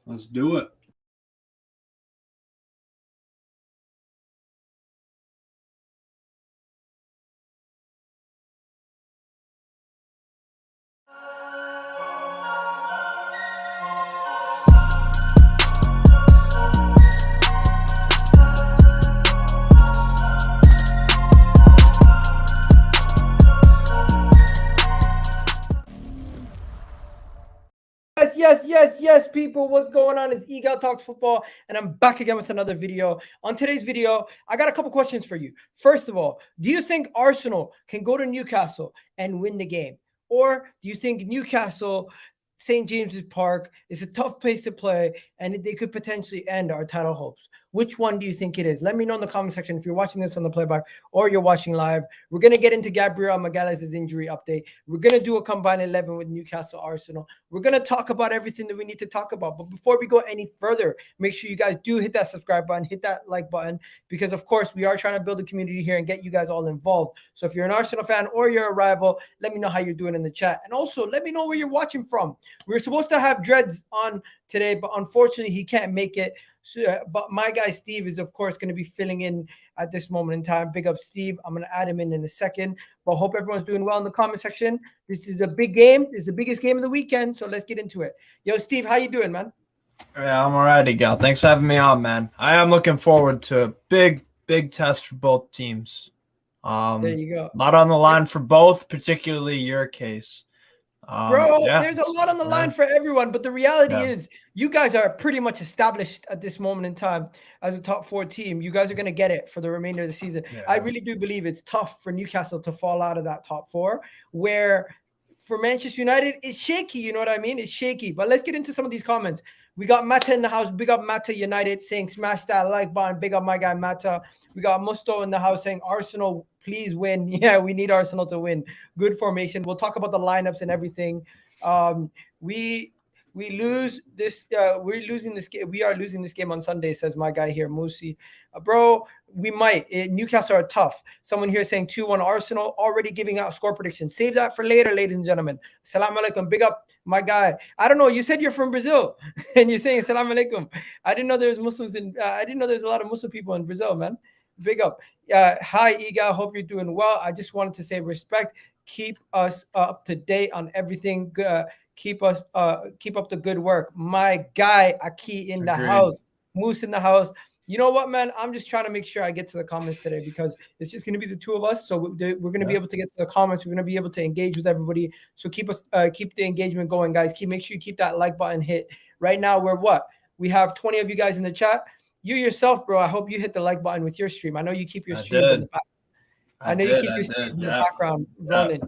Let's do it. Yes, people. What's going on? It's Egal Talks Football, and I'm back again with another video. On today's video, I got a couple questions for you. First of all, do you think Arsenal can go to Newcastle and win the game? Or do you think Newcastle, St. James's Park, is a tough place to play, and they could potentially end our title hopes? Which one do you think it is? Let me know in the comment section if you're watching this on the playback or you're watching live. We're going to get into Gabriel Magalhaes' injury update. We're going to do a combined 11 with Newcastle Arsenal. We're going to talk about everything that we need to talk about. But before we go any further, make sure you guys do hit that subscribe button, hit that like button, because, of course, we are trying to build a community here and get you guys all involved. So if you're an Arsenal fan or you're a rival, let me know how you're doing in the chat. And also, let me know where you're watching from. We were supposed to have Dreads on today, but unfortunately, he can't make it. So, but my guy Steve is, of course, going to be filling in at this moment in time. Big up Steve. I'm going to add him in a second. But hope everyone's doing well in the comment section. This is a big game. This is the biggest game of the weekend. So let's get into it. Yo, Steve, how you doing, man? Yeah, I'm all right, Egal. Thanks for having me on, man. I am looking forward to a big test for both teams. There you go. A lot on the line for both, particularly your case. Bro, there's a lot on the line for everyone, but the reality is you guys are pretty much established at this moment in time as a top 4 team. You guys are going to get it for the remainder of the season. Yeah. I really do believe it's tough for Newcastle to fall out of that top 4, where for Manchester United, it's shaky. You know what I mean? It's shaky. But let's get into some of these comments. We got Mata in the house. Big up Mata United saying smash that like button. Big up my guy Mata. We got Musto in the house saying Arsenal, please win. Yeah, we need Arsenal to win. Good formation. We'll talk about the lineups and everything. We lose this. We're losing this game. We are losing this game on Sunday, says my guy here, Musi. Bro, we might. Newcastle are tough. Someone here saying 2-1 Arsenal, already giving out score predictions. Save that for later, ladies and gentlemen. Assalamu alaikum. Big up my guy. I don't know. You said you're from Brazil, and you're saying assalamu alaikum. I didn't know there was Muslims in. I didn't know there's a lot of Muslim people in Brazil, man. Big up. Hi, Egal. Hope you're doing well. I just wanted to say respect. Keep us up to date on everything. Keep up the good work. My guy, Aki in the house. Moose in the house. You know what, man? I'm just trying to make sure I get to the comments today because it's just going to be the two of us. So we're going to be able to get to the comments. We're going to be able to engage with everybody. So keep the engagement going, guys. Make sure you keep that like button hit. Right now, we have 20 of you guys in the chat. You yourself, bro, I hope you hit the like button with your stream. I know you keep your stream in the back. I know you keep your stream in the background running.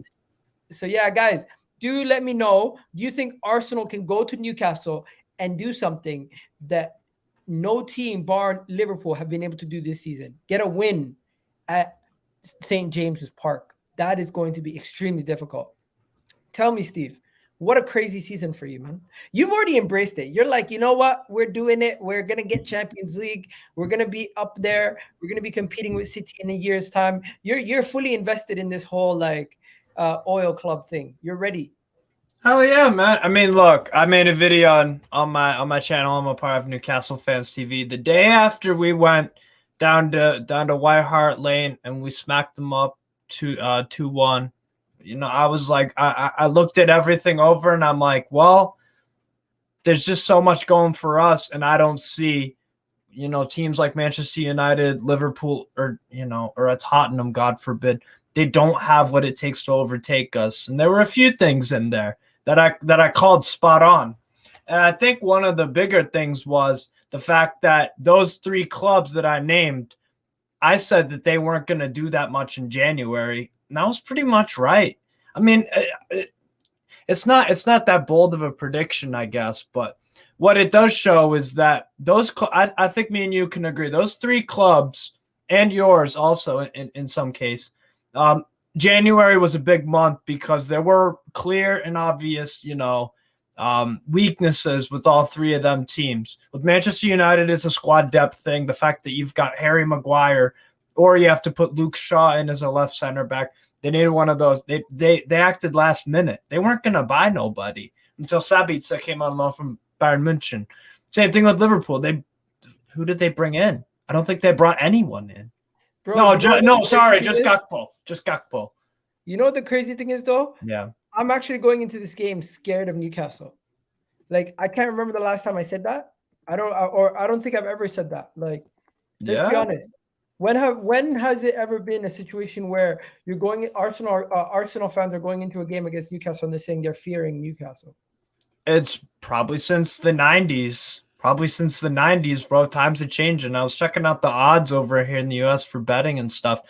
So yeah, guys, do let me know. Do you think Arsenal can go to Newcastle and do something that no team bar Liverpool have been able to do this season? Get a win at St. James's Park. That is going to be extremely difficult. Tell me, Steve, what a crazy season for you, man. You've already embraced it. You're like, you know what? We're doing it. We're going to get Champions League. We're going to be up there. We're going to be competing with City in a year's time. You're fully invested in this whole oil club thing. You're ready. Hell yeah, man. I mean, look, I made a video on my channel. I'm a part of Newcastle Fans TV. The day after we went down to White Hart Lane and we smacked them up 2-1. You know, I was like, I looked at everything over and I'm like, well, there's just so much going for us. And I don't see, teams like Manchester United, Liverpool, or a Tottenham, God forbid, they don't have what it takes to overtake us. And there were a few things in there that I called spot on. And I think one of the bigger things was the fact that those 3 clubs that I named, I said that they weren't going to do that much in January. And that was pretty much right. I mean, it's not that bold of a prediction, I guess. But what it does show is that I think me and you can agree, those 3 clubs and yours also in some case, January was a big month because there were clear and obvious, weaknesses with all 3 of them teams. With Manchester United, it's a squad depth thing. The fact that you've got Harry Maguire, or you have to put Luke Shaw in as a left center back. They needed one of those. They acted last minute. They weren't going to buy nobody until Sabitzer came on loan from Bayern München. Same thing with Liverpool. Who did they bring in? I don't think they brought anyone in. Bro, sorry, just Gakpo. Just Gakpo. You know what the crazy thing is, though? Yeah. I'm actually going into this game scared of Newcastle. Like, I can't remember the last time I said that. I don't think I've ever said that. Like, let's be honest. When has it ever been a situation where you're going Arsenal fans are going into a game against Newcastle and they're saying they're fearing Newcastle? It's probably since the 90s. Probably since the 90s, bro. Times are changing. I was checking out the odds over here in the US for betting and stuff,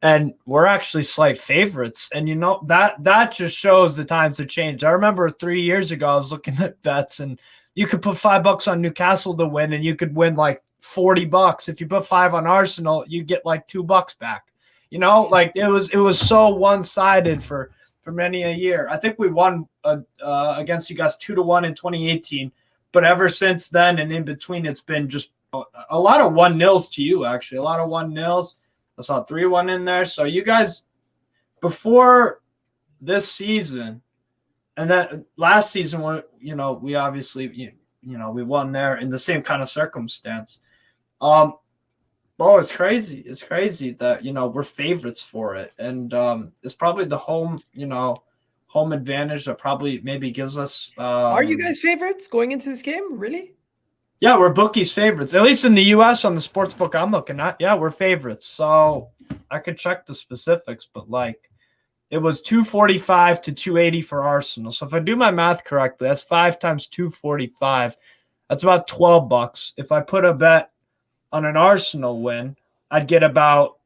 and we're actually slight favorites. And you know, that just shows the times have changed. I remember 3 years ago, I was looking at bets, and you could put $5 on Newcastle to win, and you could win like $40. If you put 5 on Arsenal, you get like $2 back. You know, like it was so one-sided for many a year. I think we won against you guys 2-1 in 2018. But ever since then and in between, it's been just a lot of 1-0s to you, actually. A lot of 1-0s. I saw 3-1 in there. So you guys, before this season, and that last season, we obviously, we won there in the same kind of circumstance. Bro, it's crazy. It's crazy that, we're favorites for it. And it's probably the home advantage that probably maybe gives us. Are you guys favorites going into this game? Really? Yeah, we're bookies favorites. At least in the US on the sports book I'm looking at. Yeah, we're favorites. So I could check the specifics, but like it was 245 to 280 for Arsenal. So if I do my math correctly, that's 5 times 245. That's about $12. If I put a bet on an Arsenal win, I'd get about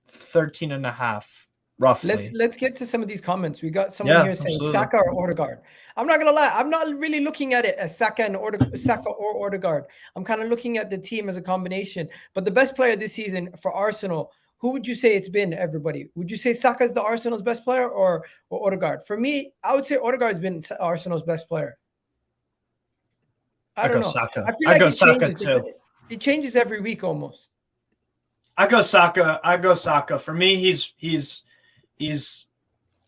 13.5. Roughly. Let's get to some of these comments. We got someone here saying Saka or ødegaard. I'm not gonna lie, I'm not really looking at it as Saka or ødegaard. I'm kind of looking at the team as a combination. But the best player this season for Arsenal, who would you say it's been, everybody? Would you say Saka's the Arsenal's best player or ødegaard? For me, I would say ødegaard's been Arsenal's best player. I don't know. Saka. I feel like Saka too. It changes every week almost. I go Saka. For me,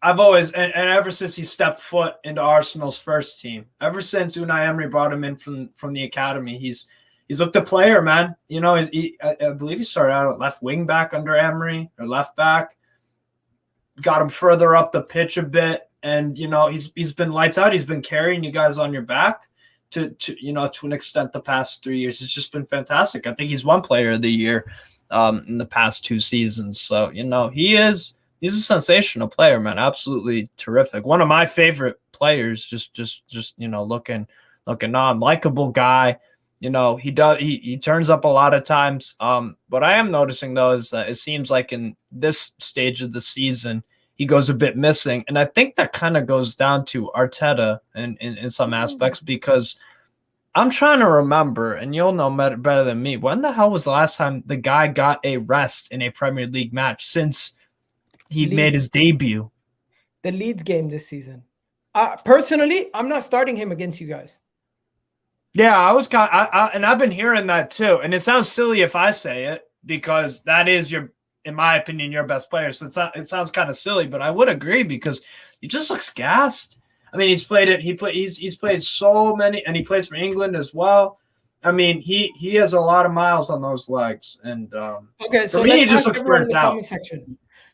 I've always and ever since he stepped foot into Arsenal's first team, ever since Unai Emery brought him in from the academy, he's looked a player, man. I believe he started out at left wing back under Emery or left back, got him further up the pitch a bit, and he's been lights out. He's been carrying you guys on your back to an extent the past 3 years. It's just been fantastic. I think he's won Player of the Year in the past 2 seasons. So he's a sensational player, man. Absolutely terrific. One of my favorite players. Just looking on, likable guy. He turns up a lot of times. What I am noticing though is that it seems like in this stage of the season he goes a bit missing, and I think that kind of goes down to Arteta in some aspects, because I'm trying to remember, and you'll know better than me, when the hell was the last time the guy got a rest in a Premier League match since he made his debut? The Leeds game this season. Personally, I'm not starting him against you guys. Yeah, and I've been hearing that too. And it sounds silly if I say it, because that is in my opinion, your best player. So it sounds kind of silly, but I would agree, because he just looks gassed. I mean, he's played so many, and he plays for England as well. I mean, he has a lot of miles on those legs, and okay. So for me, he just looks burnt out.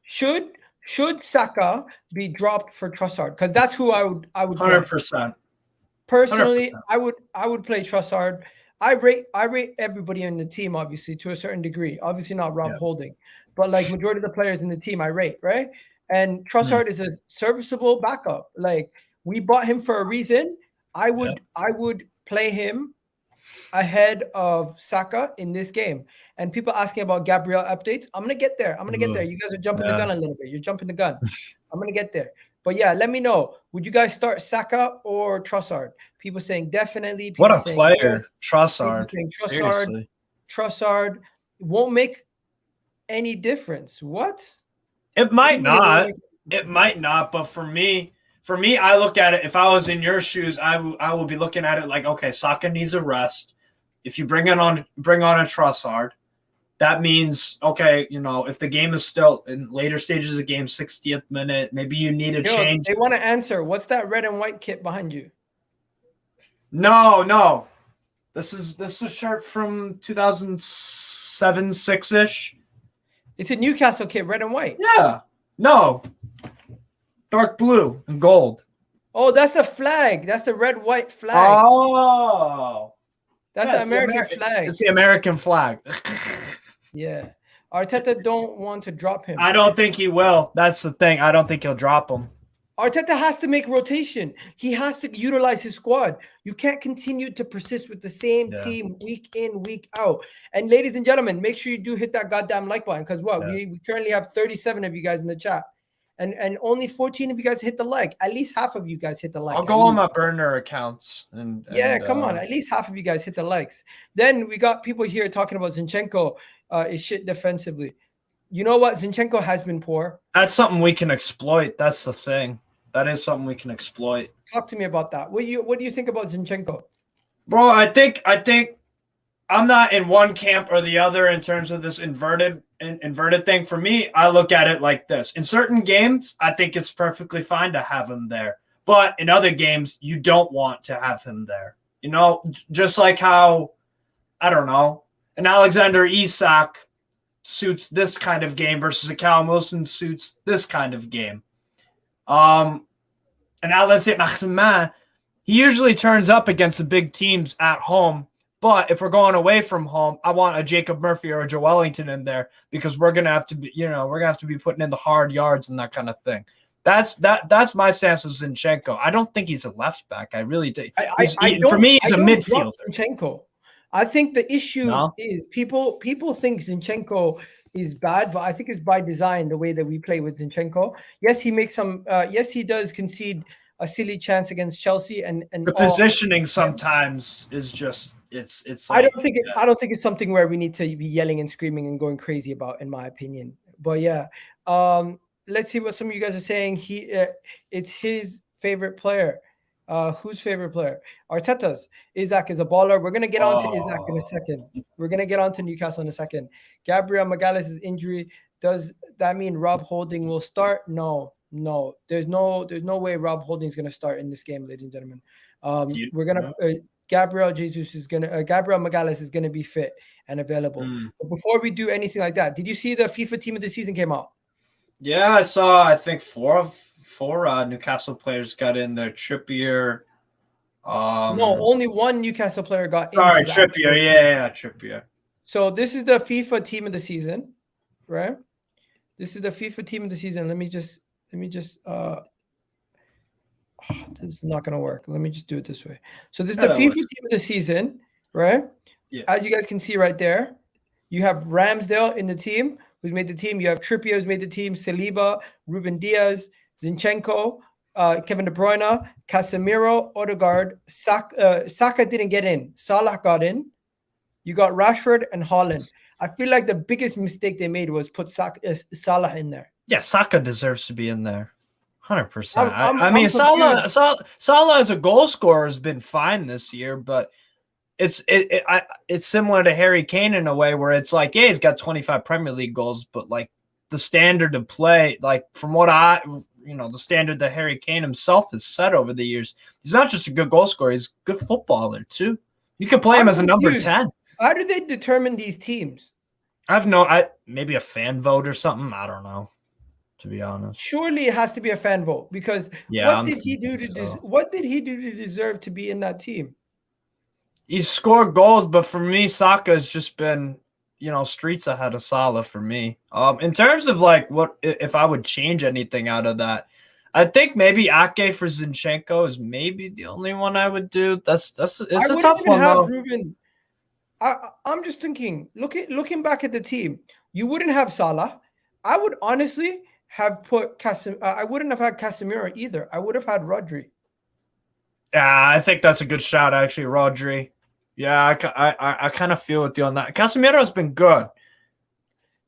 Should Saka be dropped for Trossard? Because that's who I would 100%. Personally, 100%. I would play Trossard. I rate everybody in the team, obviously, to a certain degree. Obviously not Rob Holding, but like majority of the players in the team I rate, right? And Trossard is a serviceable backup. Like, we bought him for a reason. I would play him ahead of Saka in this game. And people asking about Gabriel updates. I'm gonna get there. You guys are jumping the gun a little bit. You're jumping the gun. I'm gonna get there. But yeah, let me know. Would you guys start Saka or Trossard? People saying definitely. People what a player, yes. Trossard. Trossard won't make any difference. What? It might not. It might not. But for me, I look at it. If I was in your shoes, I would be looking at it like, okay, Saka needs a rest. If you bring on a Trossard, that means, okay, if the game is still in later stages of the game, 60th minute, maybe you need a change. They want to answer. What's that red and white kit behind you? No. This is a shirt from 2007, 6-ish. It's a Newcastle kit, red and white. Yeah. No. Dark blue and gold. Oh, that's the flag. That's the red-white flag. Oh. That's the American flag. It's the American flag. Yeah. Arteta don't want to drop him. I don't think he will. That's the thing. I don't think he'll drop him. Arteta has to make rotation. He has to utilize his squad. You can't continue to persist with the same team week in, week out. And ladies and gentlemen, make sure you do hit that goddamn like button because we currently have 37 of you guys in the chat. And only 14 of you guys hit the like. At least half of you guys hit the like. I'll go on my burner accounts. And come on. At least half of you guys hit the likes. Then we got people here talking about Zinchenko is shit defensively. You know what? Zinchenko has been poor. That's something we can exploit. That's the thing. That is something we can exploit. Talk to me about that. What do you think about Zinchenko? Bro, I think I'm not in one camp or the other in terms of this inverted thing. For me, I look at it like this. In certain games, I think it's perfectly fine to have him there. But in other games, you don't want to have him there. You know, just like how, I don't know, an Alexander Isak suits this kind of game versus a Callum Wilson suits this kind of game. And Alain Saint-Maximin, he usually turns up against the big teams at home. But if we're going away from home, I want a Jacob Murphy or a Joe Wellington in there because we're gonna have to be putting in the hard yards and that kind of thing. That's my stance with Zinchenko. I don't think he's a left back. I really do. For me, he's a midfielder. Zinchenko. I think the issue is people think Zinchenko is bad, but I think it's by design the way that we play with Zinchenko. Yes, he makes some. Yes, he does concede a silly chance against Chelsea, and the positioning sometimes is just it's. Like, I don't think it's something where we need to be yelling and screaming and going crazy about, in my opinion. But yeah, let's see what some of you guys are saying. It's his favorite player. Whose favorite player? Arteta's. Isak is a baller. We're gonna get on to Isak in a second. We're gonna get on to Newcastle in a second. Gabriel Magalhaes' injury. Does that mean Rob Holding will start? No. There's no way Rob Holding is gonna start in this game, ladies and gentlemen. We're gonna Gabriel Magalhaes is gonna be fit and available. But before we do anything like that, did you see the FIFA Team of the Season came out? Yeah, I saw. I think four Newcastle players got in there. Trippier. No, only one Newcastle player got in. Sorry, Trippier. Yeah, Trippier. So this is the FIFA Team of the Season, right? This is the FIFA Team of the Season. Let me just this is not gonna work. Let me just do it this way. So this is the FIFA Team of the Season, right? Yeah. As you guys can see right there, you have Ramsdale in the team, who's made the team. You have Trippier, who's made the team. Saliba, Ruben Diaz, Zinchenko, Kevin De Bruyne, Casemiro, Ødegaard. Saka didn't get in. Salah got in. You got Rashford and Haaland. I feel like the biggest mistake they made was put Salah in there. Yeah, Saka deserves to be in there. 100%. I mean, Salah as a goal scorer has been fine this year, but it's similar to Harry Kane in a way where it's like, yeah, he's got 25 Premier League goals, but like the standard of play, like from what the standard that Harry Kane himself has set over the years, he's not just a good goal scorer, he's a good footballer too. You can play him as a number 10. How do they determine these teams? Maybe a fan vote or something. I don't know, to be honest. Surely it has to be a fan vote because what did he do to deserve to be in that team? He scored goals, but for me, Saka has just been, streets ahead of Salah for me. In terms of like what if I would change anything out of that, I think maybe Ake for Zinchenko is maybe the only one I would do. It's a tough one though. I'm just thinking, looking back at the team, you wouldn't have Salah. I would honestly have put I wouldn't have had Casemiro either. I would have had Rodri. Yeah, I think that's a good shout, actually, Rodri. Yeah, I kind of feel with you on that. Casemiro has been good.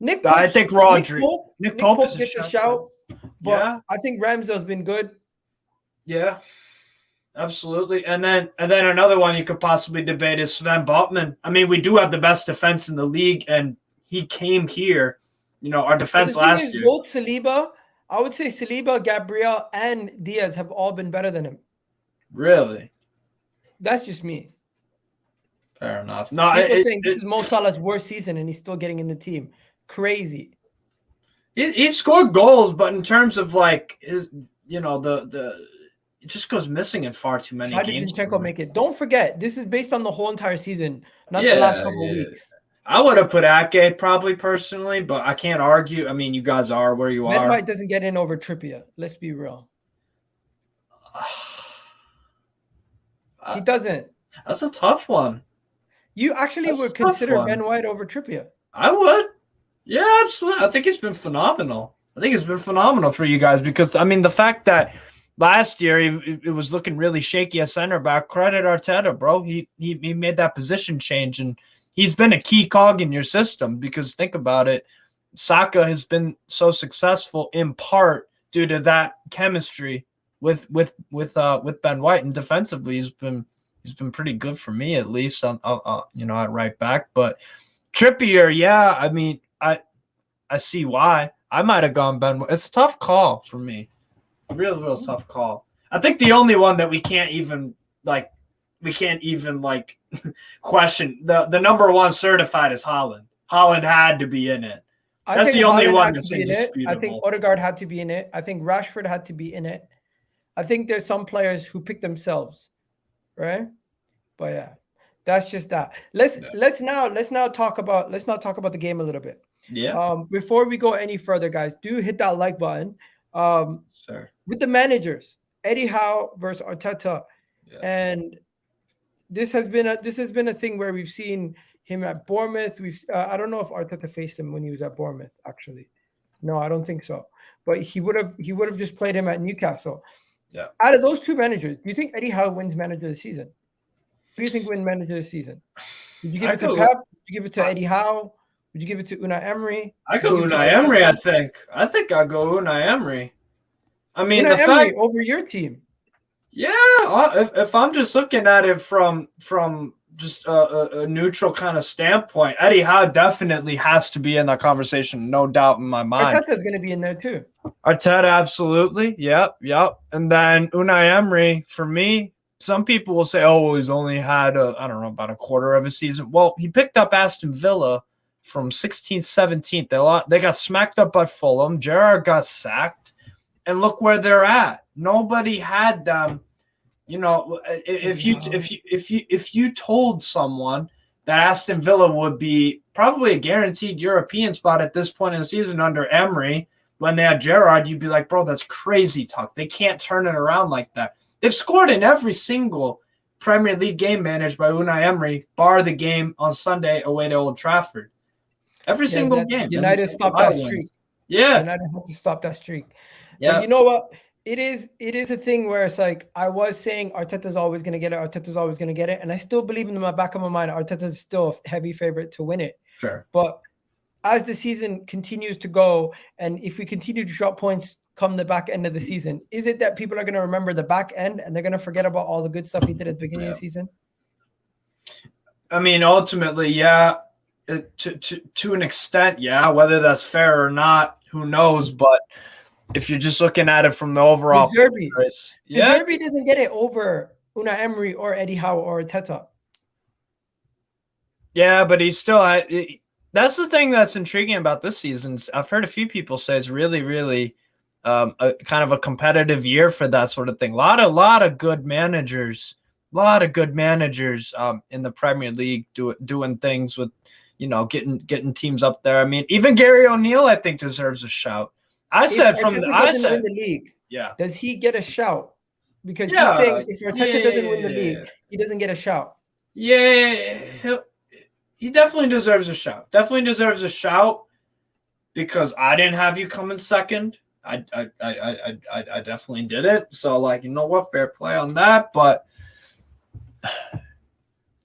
I think Rodri. Nick Pope gets a shout. But yeah. I think Ramsdale's been good. Yeah, absolutely. And then another one you could possibly debate is Sven Botman. I mean, we do have the best defense in the league, and he came here. Our defense last year. Both Saliba, I would say Saliba, Gabriel, and Diaz have all been better than him. Really? That's just me. Fair enough. No, people saying this is Mo Salah's worst season, and he's still getting in the team. Crazy. He scored goals, but in terms of like his, the it just goes missing in far too many games. How did Zinchenko make it? Don't forget, this is based on the whole entire season, not the last couple of weeks. I would have put Ake probably personally, but I can't argue. I mean, you guys are where you are. Medmite doesn't get in over Trippier. Let's be real. He doesn't. That's a tough one. You actually would consider Ben White over Trippier. I would. Yeah, absolutely. I think he's been phenomenal. I think it's been phenomenal for you guys because, I mean, the fact that last year it was looking really shaky at center back, credit Arteta, bro. He made that position change, and he's been a key cog in your system because think about it. Saka has been so successful in part due to that chemistry with Ben White, and defensively he's been pretty good for me, at least on at right back. But Trippier, yeah, I mean, I see why. I might have gone Ben White. It's a tough call for me. Real tough call. I think the only one that we can't even question the number one certified is Haaland. Haaland had to be in it. That's the only one that's indisputable. I think Ødegaard had to be in it. I think Rashford had to be in it. I think there's some players who pick themselves, right? But yeah, that's just that. Let's now talk about the game a little bit. Yeah. Before we go any further, guys, do hit that like button. Sure. With the managers, Eddie Howe versus Arteta, and this has been a thing where we've seen him at Bournemouth. I don't know if Arteta faced him when he was at Bournemouth. Actually, no, I don't think so. But he would have just played him at Newcastle. Yeah. Out of those two managers, do you think Eddie Howe wins manager of the season? Who do you think wins manager of the season? Did you give it to Pep? Did you give it to Eddie Howe? Would you give it to Unai Emery? I go Unai Emery, I think. I think I'll go Unai Emery. I mean, Unai Emery over your team. Yeah, if I'm just looking at it from just a neutral kind of standpoint, Eddie Howe definitely has to be in that conversation, no doubt in my mind. Arteta's going to be in there too. Arteta, absolutely. Yep. And then Unai Emery, for me, some people will say, oh, well, he's only had, about a quarter of a season. Well, he picked up Aston Villa from 16th, 17th. They got smacked up by Fulham. Gerrard got sacked. And look where they're at. Nobody had them. If you told someone that Aston Villa would be probably a guaranteed European spot at this point in the season under Emery when they had Gerrard, you'd be like, bro, that's crazy talk. They can't turn it around like that. They've scored in every single Premier League game managed by Unai Emery, bar the game on Sunday away to Old Trafford. Every single game. United stopped that streak. Yeah. United had to stop that streak. Yeah. But you know what? It is a thing where it's like I was saying Arteta's always going to get it. And I still believe in the back of my mind, Arteta's still a heavy favorite to win it. Sure. But as the season continues to go, and if we continue to drop points come the back end of the season, is it that people are going to remember the back end and they're going to forget about all the good stuff he did at the beginning of the season? I mean, ultimately, yeah. To an extent, yeah. Whether that's fair or not, who knows? But if you're just looking at it from the overall, Zerbi doesn't get it over Unai Emery or Eddie Howe or Arteta. Yeah, but he's still at. That's the thing that's intriguing about this season. I've heard a few people say it's really, really a kind of a competitive year for that sort of thing. A lot of good managers, in the Premier League doing things with, getting teams up there. I mean, even Gary O'Neill, I think, deserves a shout. Win the league. Yeah. Does he get a shout? Because he's saying if Arteta doesn't win the league, he doesn't get a shout. Yeah, he definitely deserves a shout. Because I didn't have you come in second. I definitely didn't. So, you know what? Fair play on that. But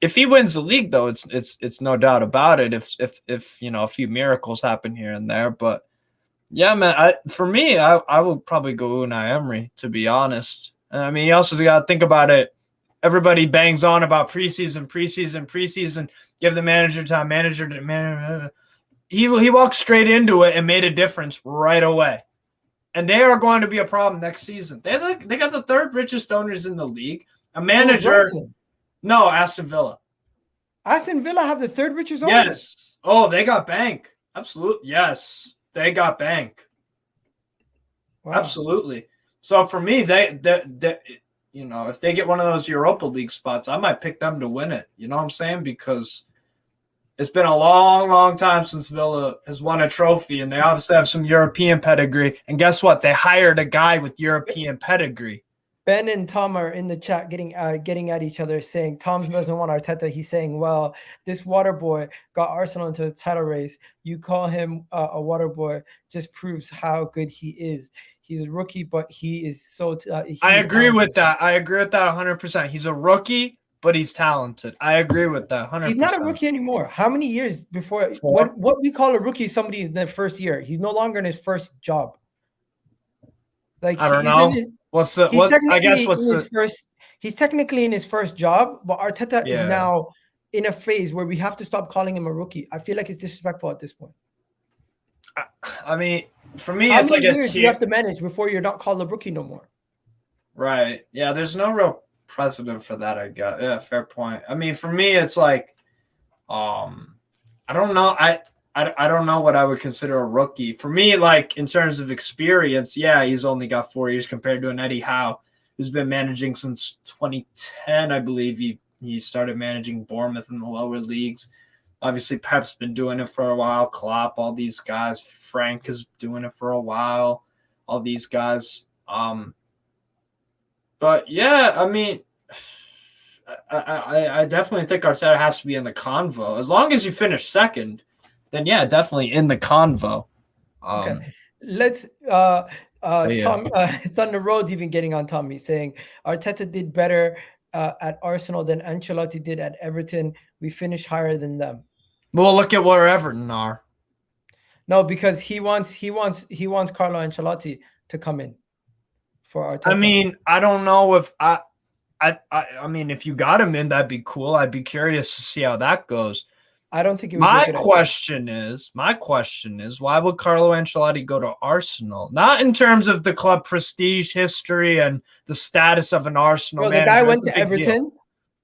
if he wins the league, though, it's no doubt about it. If a few miracles happen here and there, but. Yeah, man. For me, I would probably go Unai Emery, to be honest. I mean, you also got to think about it. Everybody bangs on about preseason. Give the manager time. He walked straight into it and made a difference right away. And they are going to be a problem next season. They got the third richest owners in the league. A manager. Oh, no, Aston Villa. Aston Villa have the third richest owner? Yes. Oh, they got bank. Absolutely. Yes. They got bank. Wow. Absolutely. So for me, they you know, if they get one of those Europa League spots, I might pick them to win it. You know what I'm saying? Because it's been a long, long time since Villa has won a trophy, and they obviously have some European pedigree. And guess what? They hired a guy with European pedigree. Ben and Tom are in the chat getting at each other, saying Tom doesn't want Arteta. He's saying, well, this water boy got Arsenal into the title race. You call him a water boy just proves how good he is. He's a rookie, but he is so I agree with that. I agree with that 100%. He's a rookie, but he's talented. I agree with that 100%. He's not a rookie anymore. How many years before? What we call a rookie is somebody in their first year. He's no longer in his first job. Like, I don't know. He's technically in his first job, but Arteta is now in a phase where we have to stop calling him a rookie. I feel like it's disrespectful at this point. I mean, for me, it's like years you have to manage before you're not called a rookie no more. Right. Yeah, there's no real precedent for that, I guess. Yeah, fair point. I mean, for me, it's like, I don't know. I don't know what I would consider a rookie. For me, like, in terms of experience, yeah, he's only got 4 years compared to an Eddie Howe, who's been managing since 2010, I believe. He started managing Bournemouth in the lower leagues. Obviously, Pep's been doing it for a while. Klopp, all these guys. Frank is doing it for a while. All these guys. But, yeah, I mean, I definitely think Arteta has to be in the convo. As long as you finish second, then yeah, definitely in the convo. Okay, let's. Tom Thunder Road's even getting on Tommy, saying Arteta did better at Arsenal than Ancelotti did at Everton. We finished higher than them. Well, look at where Everton are. No, because he wants Carlo Ancelotti to come in for Arteta. I mean, I don't know if I mean, if you got him in, that'd be cool. I'd be curious to see how that goes. I don't think it would. My question is, why would Carlo Ancelotti go to Arsenal? Not in terms of the club prestige, history, and the status of an Arsenal manager. The guy went to Everton.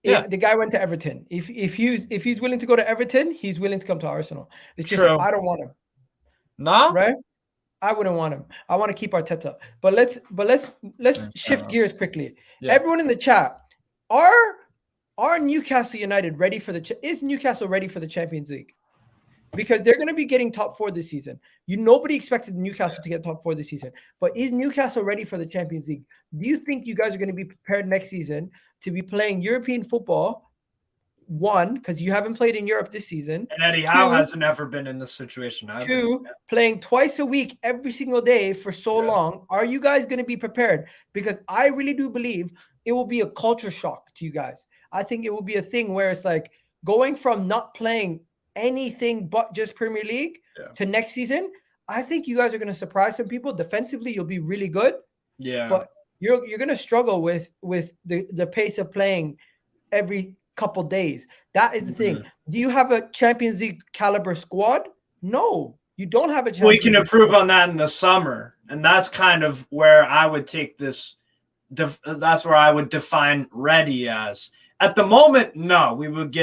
Yeah, the guy went to Everton. If he's willing to go to Everton, he's willing to come to Arsenal. It's just true. I don't want him. No, right? I wouldn't want him. I want to keep Arteta. But let's shift gears quickly. Yeah. Everyone in the chat, are Newcastle United ready for is Newcastle ready for the Champions League? Because they're going to be getting top 4 this season. Nobody expected Newcastle to get top 4 this season. But is Newcastle ready for the Champions League? Do you think you guys are going to be prepared next season to be playing European football? 1, because you haven't played in Europe this season. And Eddie Howe hasn't ever been in this situation. 2, playing twice a week, every single day for so long. Are you guys going to be prepared? Because I really do believe it will be a culture shock to you guys. I think it will be a thing where it's like going from not playing anything but just Premier League to next season. I think you guys are going to surprise some people. Defensively, you'll be really good. Yeah. But you're going to struggle with the pace of playing every couple days. That is the thing. Do you have a Champions League caliber squad? No, you don't have a Champions We can improve on that in the summer. And that's kind of where I would take this. That's where I would define ready as. At the moment, no, we don't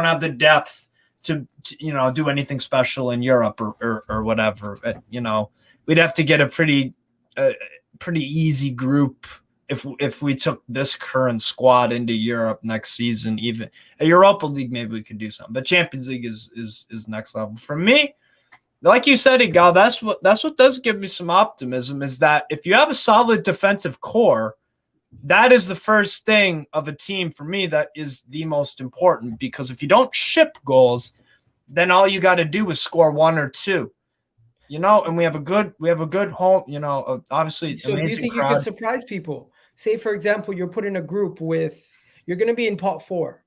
have the depth to do anything special in Europe or whatever. But, we'd have to get a pretty easy group if we took this current squad into Europe next season. Even a Europa League, maybe we could do something. But Champions League is next level for me. Like you said, Egal, that's what does give me some optimism, is that if you have a solid defensive core, that is the first thing of a team for me that is the most important, because if you don't ship goals, then all you got to do is score 1 or 2, and we have a good home, obviously. So do you think you can surprise people? Say, for example, you're put in a group you're going to be in pot 4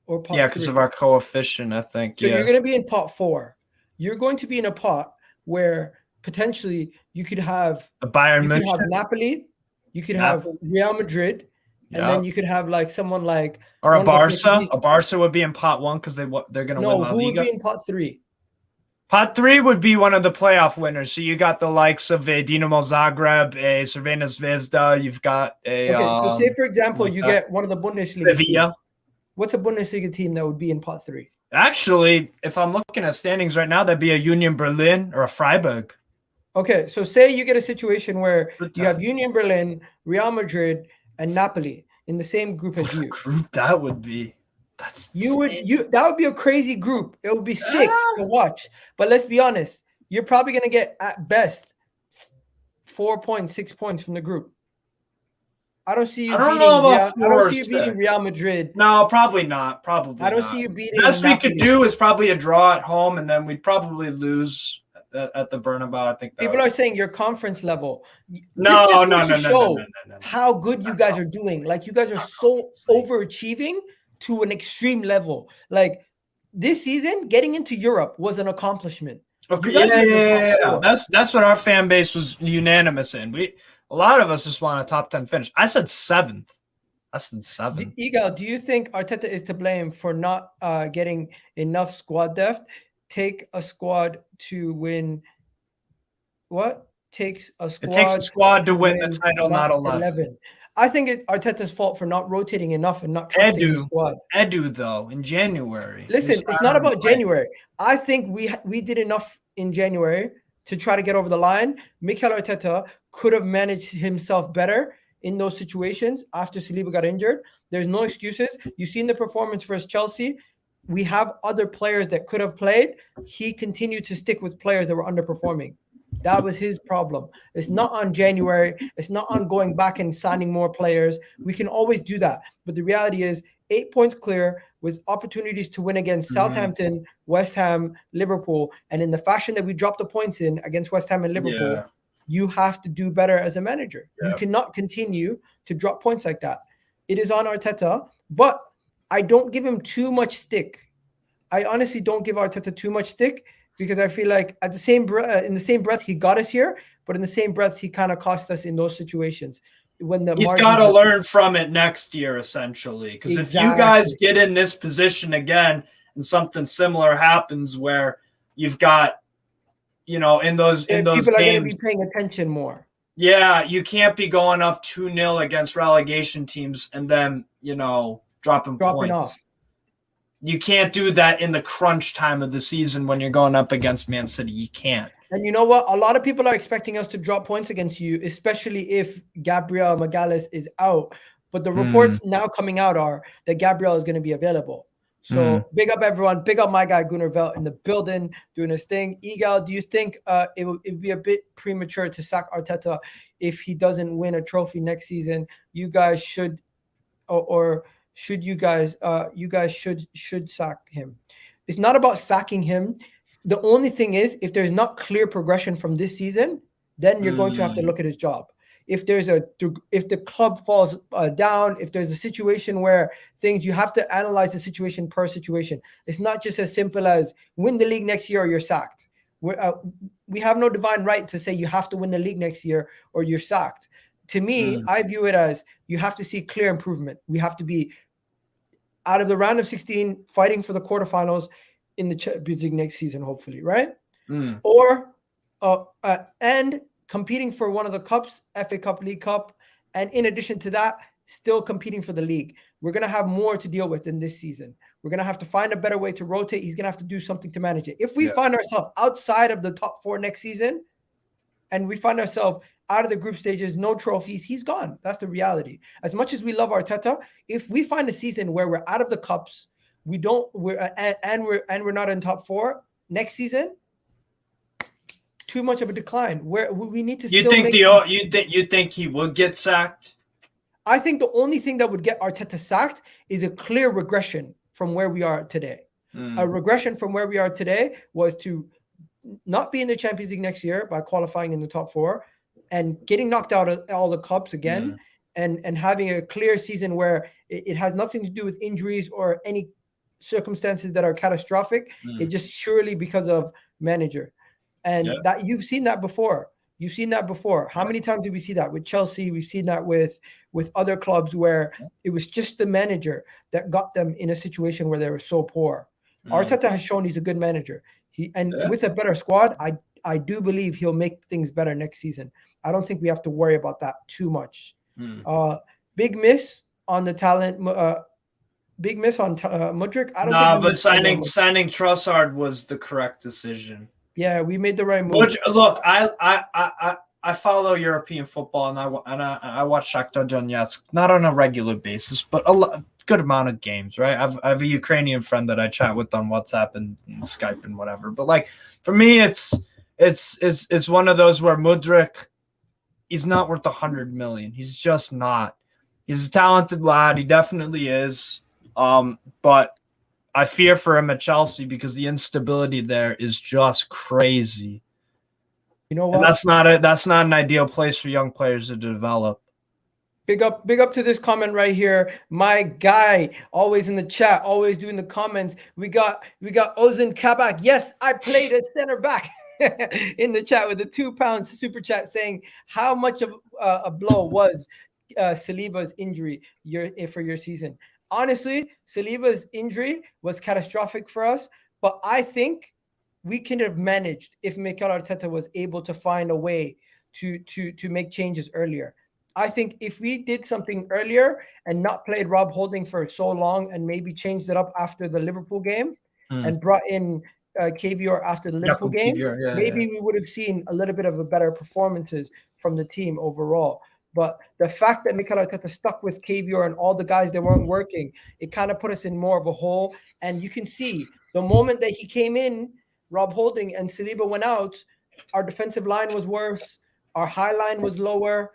or pot 3. Because of our coefficient, I think. So you're going to be in pot 4. You're going to be in a pot where potentially you could have a Bayern Munich, have Napoli. You could have Real Madrid, and then you could have like someone like or a Barca. A Barca would be in pot 1 because they're going to win La Liga. Who would be in pot 3? Pot 3 would be one of the playoff winners. So you got the likes of a Dinamo Zagreb, a Crvena Zvezda. You've got a. Okay, so say for example you get one of the Bundesliga. Sevilla. What's a Bundesliga team that would be in pot 3? Actually, if I'm looking at standings right now, that'd be a Union Berlin or a Freiburg. Okay, so say you get a situation where you have Union Berlin, Real Madrid, and Napoli in the same group as you. Group that would be. That would be a crazy group. It would be sick to watch. But let's be honest, you're probably gonna get at best 4 points, 6 points from the group. I don't see you beating Real Madrid. No, probably not. Probably. I don't see you beating. Best we could do is probably a draw at home, and then we'd probably lose at the Bernabeu. I think people are saying your conference level. No. How good you guys are doing. Like, you guys are so overachieving to an extreme level. Like, this season, getting into Europe was an accomplishment. Okay, yeah. That's what our fan base was unanimous in. A lot of us just want a top 10 finish. I said 7th. Egal, do you think Arteta is to blame for not getting enough squad depth? Take a squad to win. What? It takes a squad to win the title, not 11. I think it's Arteta's fault for not rotating enough and not trusting the squad. Edu, though, in January. Listen, it's not about January. I think we did enough in January to try to get over the line. Mikel Arteta could have managed himself better in those situations after Saliba got injured. There's no excuses. You've seen the performance versus Chelsea. We have other players that could have played. He continued to stick with players that were underperforming. That was his problem. It's not on January. It's not on going back and signing more players. We can always do that. But the reality is 8 points clear with opportunities to win against Southampton, West Ham, Liverpool. And in the fashion that we dropped the points in against West Ham and Liverpool, you have to do better as a manager. You cannot continue to drop points like that. It is on Arteta, but I don't give him too much stick. I honestly don't give Arteta too much stick because I feel like in the same breath he got us here, but in the same breath he kind of cost us in those situations. He's got to learn from it next year, essentially. Because if you guys get in this position again and something similar happens where you've got, in those people games, are going to be paying attention more. Yeah, you can't be going up 2-0 against relegation teams and then, dropping points off. You can't do that in the crunch time of the season when you're going up against Man City. You can't. And you know what? A lot of people are expecting us to drop points against you, especially if Gabriel Magalhaes is out. But the reports now coming out are that Gabriel is going to be available. So big up everyone. Big up my guy Gunnar Velt in the building doing his thing. Egal, do you think it would be a bit premature to sack Arteta if he doesn't win a trophy next season? You guys should, or should you guys should sack him. It's not about sacking him. The only thing is, if there's not clear progression from this season, then you're going to have to look at his job. If the club falls down, if there's a situation where you have to analyze the situation per situation. It's not just as simple as win the league next year or you're sacked. We have no divine right to say you have to win the league next year or you're sacked. To me, I view it as you have to see clear improvement. We have to be out of the round of 16, fighting for the quarterfinals in the Champions League next season, hopefully, right? Or and competing for one of the cups, FA Cup, League Cup, and in addition to that, still competing for the league. We're going to have more to deal with in this season. We're going to have to find a better way to rotate. He's going to have to do something to manage it. If we find ourselves outside of the top 4 next season, and we find ourselves out of the group stages, no trophies, he's gone. That's the reality. As much as we love Arteta, if we find a season where we're out of the cups, we're not in top 4 next season, too much of a decline. Where we need to. You think he would get sacked? I think the only thing that would get Arteta sacked is a clear regression from where we are today. A regression from where we are today was to not be in the Champions League next year by qualifying in the top 4 and getting knocked out of all the cups again, and having a clear season where it has nothing to do with injuries or any circumstances that are catastrophic. It's just surely because of manager. And that you've seen that before. How many times did we see that with Chelsea? We've seen that with other clubs where it was just the manager that got them in a situation where they were so poor. Arteta has shown he's a good manager. With a better squad, I do believe he'll make things better next season. I don't think we have to worry about that too much. Big miss on the talent. big miss on Mudryk. I don't think but signing Trossard was the correct decision. Yeah, we made the right move. Look, I follow European football, and I watch Shakhtar Donetsk, not on a regular basis, but good amount of games, right? I have a Ukrainian friend that I chat with on WhatsApp and Skype and whatever. But like for me, it's one of those where Mudryk, he's not worth 100 million. He's just not. He's a talented lad. He definitely is. But I fear for him at Chelsea because the instability there is just crazy. You know what? And that's not an ideal place for young players to develop. Big up to this comment right here. My guy, always in the chat, always doing the comments. We got Ozan Kabak. Yes, I played as center back in the chat with a £2 super chat saying how much of a blow was Saliba's injury for your season. Honestly, Saliba's injury was catastrophic for us, but I think we could have managed if Mikel Arteta was able to find a way to make changes earlier. I think if we did something earlier and not played Rob Holding for so long and maybe changed it up after the Liverpool game and brought in KVR after the Liverpool game, maybe we would have seen a little bit of a better performances from the team overall. But the fact that Mikel Arteta stuck with KVR and all the guys that weren't working, it kind of put us in more of a hole. And you can see the moment that he came in, Rob Holding and Saliba went out, our defensive line was worse. Our high line was lower.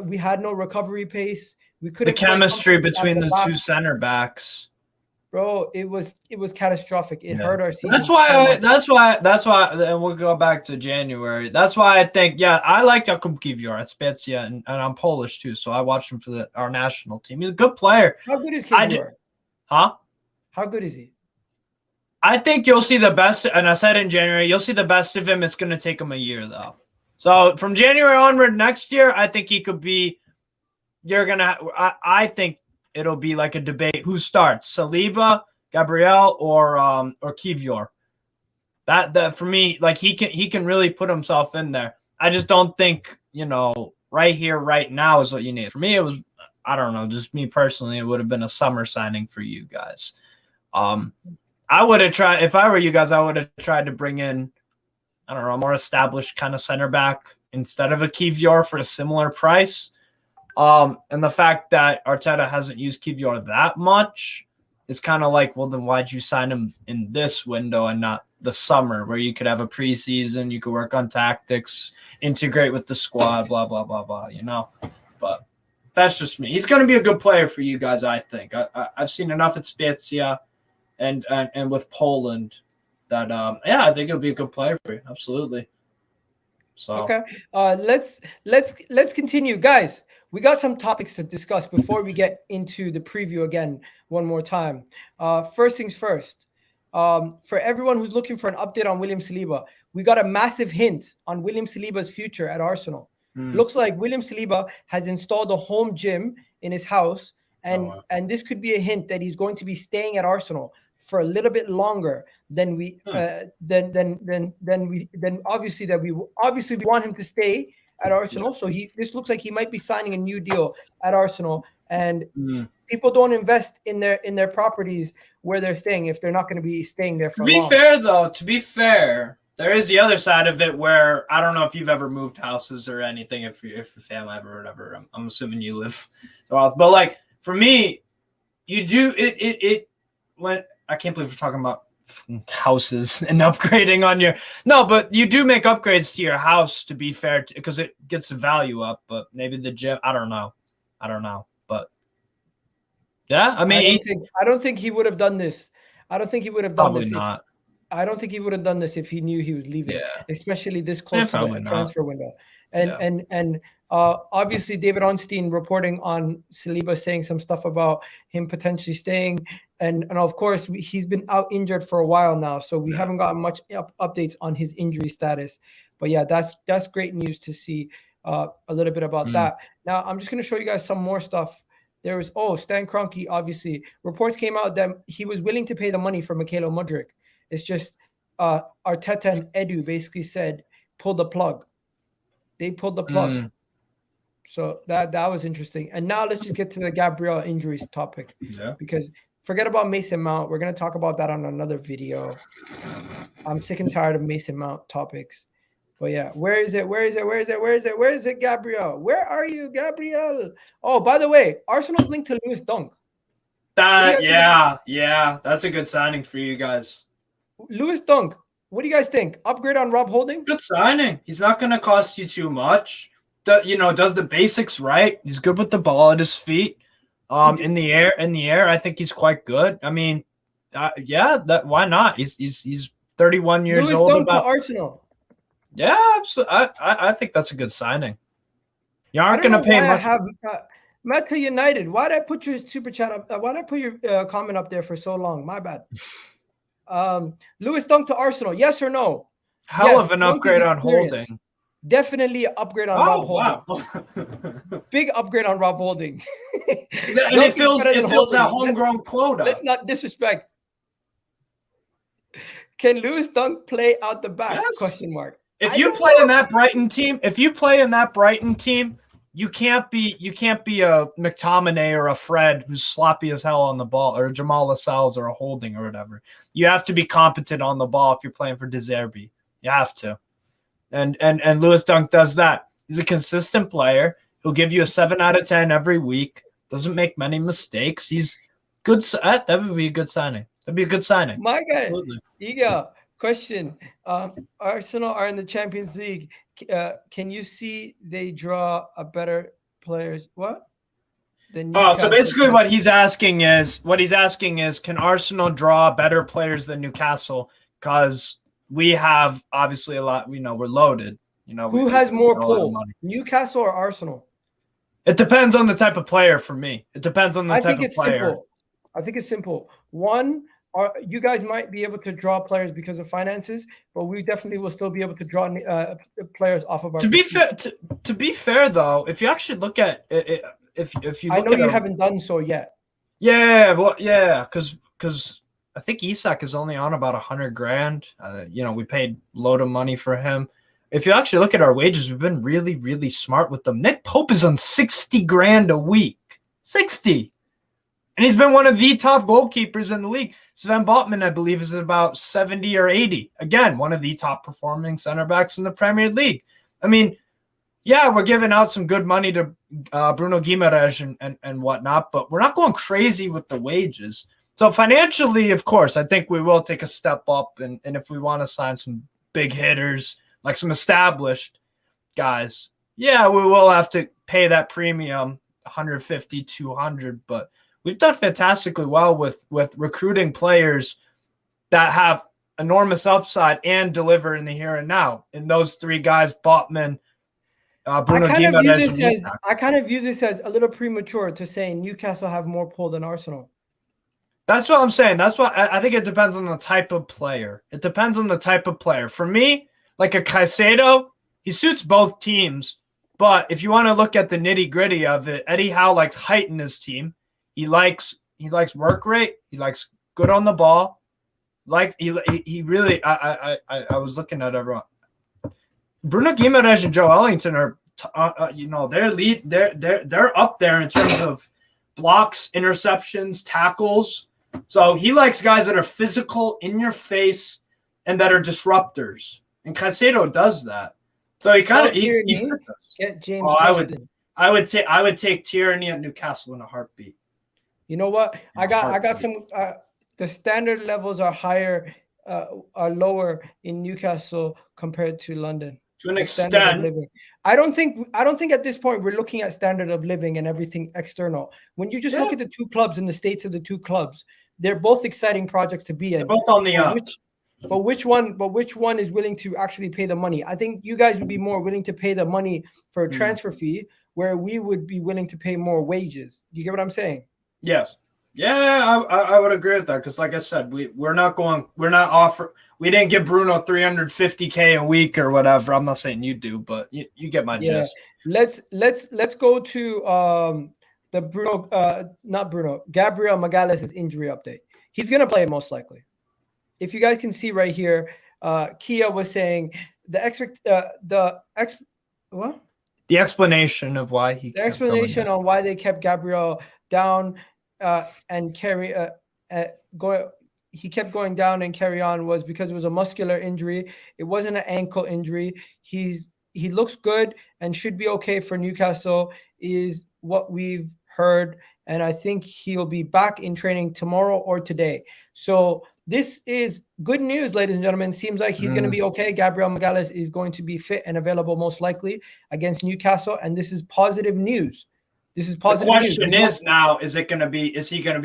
We had no recovery pace. We couldn't. The chemistry between the two center backs, bro, it was catastrophic. It hurt our season. That's why. And we'll go back to January. That's why I think, I like Jakub Kiwior at Spezia, and I'm Polish too, so I watched him for our national team. He's a good player. How good is Kiwior? How good is he? I think you'll see the best, and I said in January, you'll see the best of him. It's going to take him a year, though. So from January onward next year, I think he could be – I think it'll be like a debate. Who starts, Saliba, Gabriel, or Kiwior? That for me, like he can really put himself in there. I just don't think, right here, right now is what you need. For me, it was, I don't know, just me personally, it would have been a summer signing for you guys. I would have tried, if I were you guys, I would have tried to bring in, I don't know, a more established kind of center back instead of a Kiwior for a similar price. And the fact that Arteta hasn't used Kiwior that much is kind of like, well, then why'd you sign him in this window and not the summer where you could have a preseason, you could work on tactics, integrate with the squad, blah, blah, blah, blah, But that's just me. He's going to be a good player for you guys, I think. I've seen enough at Spezia and with Poland that I think it'll be a good player for you. Absolutely. So okay, let's continue, guys. We got some topics to discuss before we get into the preview again one more time. First things first. For everyone who's looking for an update on William Saliba, we got a massive hint on William Saliba's future at Arsenal. Looks like William Saliba has installed a home gym in his house, and this could be a hint that he's going to be staying at Arsenal for a little bit longer than we obviously we want him to stay at Arsenal. So this looks like he might be signing a new deal at Arsenal, and people don't invest in their properties where they're staying if they're not going to be staying there for long. To be fair, there is the other side of it where I don't know if you've ever moved houses or anything, if your family ever or whatever. I'm assuming you live somewhere else, but like for me, you do it when I can't believe we're talking about houses and upgrading on your but you do make upgrades to your house, to be fair, because it gets the value up. But maybe the gym, I don't know, but yeah, I mean, I don't think he would have done this. I don't think he would have done this. Not. I don't think he would have done this if he knew he was leaving, especially this close to the transfer window. And obviously David Onstein reporting on Saliba saying some stuff about him potentially staying. And of course, he's been out injured for a while now, so we haven't gotten much updates on his injury status. But yeah, that's great news to see a little bit about that. Now, I'm just going to show you guys some more stuff. There was, Stan Kroenke, obviously. Reports came out that he was willing to pay the money for Mikel Mudryk. It's just Arteta and Edu basically said, pull the plug. They pulled the plug. So that was interesting. And now let's just get to the Gabriel injuries topic. Yeah. Because Forget about Mason Mount. We're going to talk about that on another video. I'm sick and tired of Mason Mount topics. But yeah, where is it, Gabriel? Where are you, Gabriel? Oh, by the way, Arsenal's linked to Lewis Dunk. Yeah, that's a good signing for you guys. Lewis Dunk, what do you guys think? Upgrade on Rob Holding? Good signing. He's not going to cost you too much. Does the basics right. He's good with the ball at his feet. In the air, I think he's quite good. I mean, why not? He's 31 years Lewis old. Dunk to Arsenal. Yeah, absolutely. I think that's a good signing. You aren't going to pay much. Matt to United. Why did I put your super chat up? Why did I put your comment up there for so long? My bad. Lewis Dunk to Arsenal. Yes or no? Hell of an upgrade on Holding. Definitely an upgrade on Rob Holding. Wow. Big upgrade on Rob Holding. And it fills that homegrown quota. Let's not disrespect. Can Lewis Dunk play out the back? Yes. Question mark. If you play in that Brighton team, you can't be a McTominay or a Fred who's sloppy as hell on the ball, or a Jamal Lascelles or a Holding or whatever. You have to be competent on the ball if you're playing for De Zerbi. You have to. And Lewis Dunk does that. He's a consistent player. He'll give you a 7 out of 10 every week. Doesn't make many mistakes. He's good. That would be a good signing. That'd be a good signing. My guy, Egal. Question. Arsenal are in the Champions League. Can you see they draw a better players? What? So basically what he's asking is, can Arsenal draw better players than Newcastle? Because we have obviously a lot, we're loaded. Who has more pull, Newcastle or Arsenal? It depends on the type of player for me. It depends on the type of player. Simple. I think it's simple. One, you guys might be able to draw players because of finances, but we definitely will still be able to draw players off of our. To be fair, though, if you actually look at it, if you look I know you haven't done so yet. Yeah, well, yeah, because I think Isak is only on about $100,000. We paid a load of money for him. If you actually look at our wages, we've been really, really smart with them. Nick Pope is on $60,000 a week. 60. And he's been one of the top goalkeepers in the league. Sven Botman, I believe, is about 70 or 80. Again, one of the top performing center backs in the Premier League. I mean, yeah, we're giving out some good money to Bruno Guimaraes and whatnot, but we're not going crazy with the wages. So financially, of course, I think we will take a step up. And if we want to sign some big hitters, like some established guys, yeah, we will have to pay that premium, 150, 200, but we've done fantastically well with recruiting players that have enormous upside and deliver in the here and now. And those three guys, Botman, Bruno Guimaraes, and Isak. I kind of view this as a little premature to say Newcastle have more pull than Arsenal. That's what I'm saying. That's what I think. It depends on the type of player. It depends on the type of player. For me, like a Caicedo, he suits both teams. But if you want to look at the nitty gritty of it, Eddie Howe likes height in his team. He likes work rate. He likes good on the ball. Like he really. I was looking at everyone. Bruno Guimaraes and Joe Ellington are, they're up there in terms of blocks, interceptions, tackles. So he likes guys that are physical, in your face, and that are disruptors. And Caicedo does that. So he kind of get James. I would take Tierney at Newcastle in a heartbeat. You know what? I got some. The standard levels are higher, are lower in Newcastle compared to London. To an extent, I don't think at this point we're looking at standard of living and everything external. When you just look at the two clubs and the states of the two clubs, they're both exciting projects to be in. They're both on the up. But which one is willing to actually pay the money? I think you guys would be more willing to pay the money for a transfer fee, where we would be willing to pay more wages. Do you get what I'm saying? Yes. Yeah, I would agree with that, because like I said, we didn't give Bruno $350K a week or whatever. I'm not saying you do, but you get my gist. Let's go to the Gabriel Magalhaes' injury update. He's gonna play most likely. If you guys can see right here, Kia was saying the explanation of why on why they kept Gabriel down and he kept going down and carry on was because it was a muscular injury. It wasn't an ankle injury. He looks good and should be okay for Newcastle, is what we've heard. And I think he'll be back in training tomorrow or today. So this is good news, ladies and gentlemen. Seems like he's going to be okay. Gabriel Magalhaes is going to be fit and available most likely against Newcastle. And this is positive news. This is positive. The question is now, is he going to be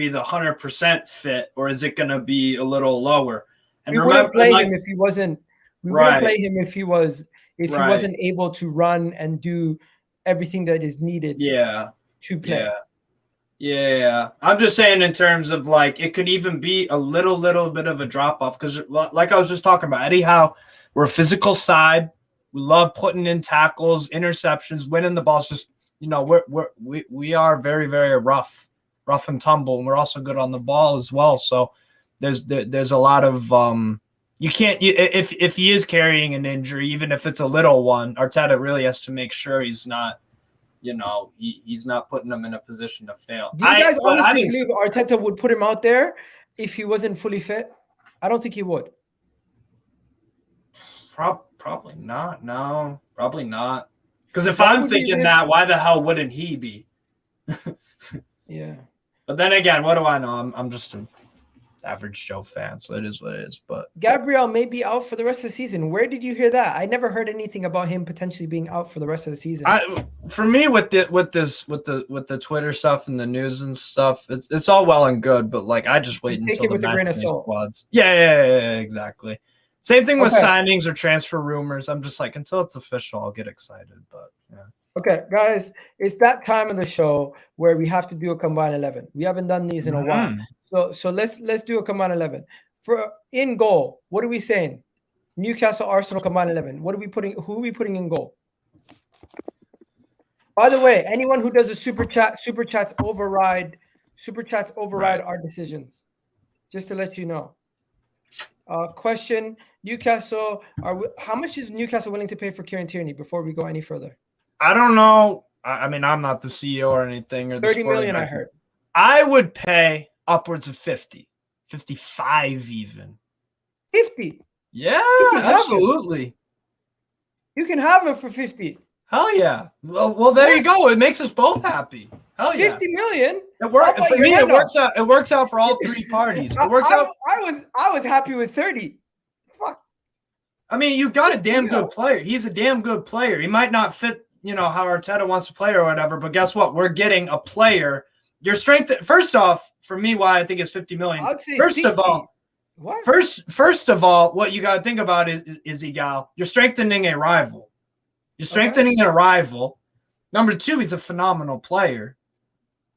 the 100% fit, or is it going to be a little lower? And we wouldn't play him if he wasn't. We wouldn't play him if he wasn't able to run and do everything that is needed. To play. Yeah. I'm just saying in terms of like it could even be a little bit of a drop off because, like I was just talking about, Eddie Howe, we're a physical side. We love putting in tackles, interceptions, winning the balls. Just we are very, very rough and tumble, and we're also good on the ball as well. So there's a lot of you can't if he is carrying an injury, even if it's a little one, Arteta really has to make sure he's not, he's not putting him in a position to fail. Do you guys honestly believe Arteta would put him out there if he wasn't fully fit? I don't think he would. Probably not. No, probably not. Because if I'm thinking that, why the hell wouldn't he be? Yeah. But then again, what do I know? I'm just an average Joe fan, so it is what it is. But Gabriel may be out for the rest of the season. Where did you hear that? I never heard anything about him potentially being out for the rest of the season. For me, with the Twitter stuff and the news and stuff, it's all well and good, but like I just wait until the match squads. Yeah, exactly. Same thing with signings or transfer rumors. I'm just like, until it's official, I'll get excited. But yeah. Okay, guys, it's that time of the show where we have to do a combined 11. We haven't done these in a while, so let's do a combined 11. For in goal, what are we saying? Newcastle, Arsenal combined 11. Who are we putting in goal? By the way, anyone who does a super chats override our decisions. Just to let you know. Question: Newcastle, how much is Newcastle willing to pay for Kieran Tierney before we go any further? I don't know. I mean, I'm not the CEO or anything. Or 30 million, I heard. I would pay upwards of 50, 55 even. 50? Yeah, absolutely. You can have him for 50. Hell yeah. Well, there you go. It makes us both happy. Hell yeah. 50 million? It works. For me, it works out. It works out for all three parties. It works out. I was happy with 30. Fuck. I mean, you've got a damn good player. He's a damn good player. He might not fit, how Arteta wants to play or whatever, but guess what? We're getting a player. Your strength. First off, for me, why I think it's 50 million. I'd say first 60. of all, what? First of all, what you got to think about is Egal. You're strengthening a rival. You're strengthening a rival. Number two, he's a phenomenal player.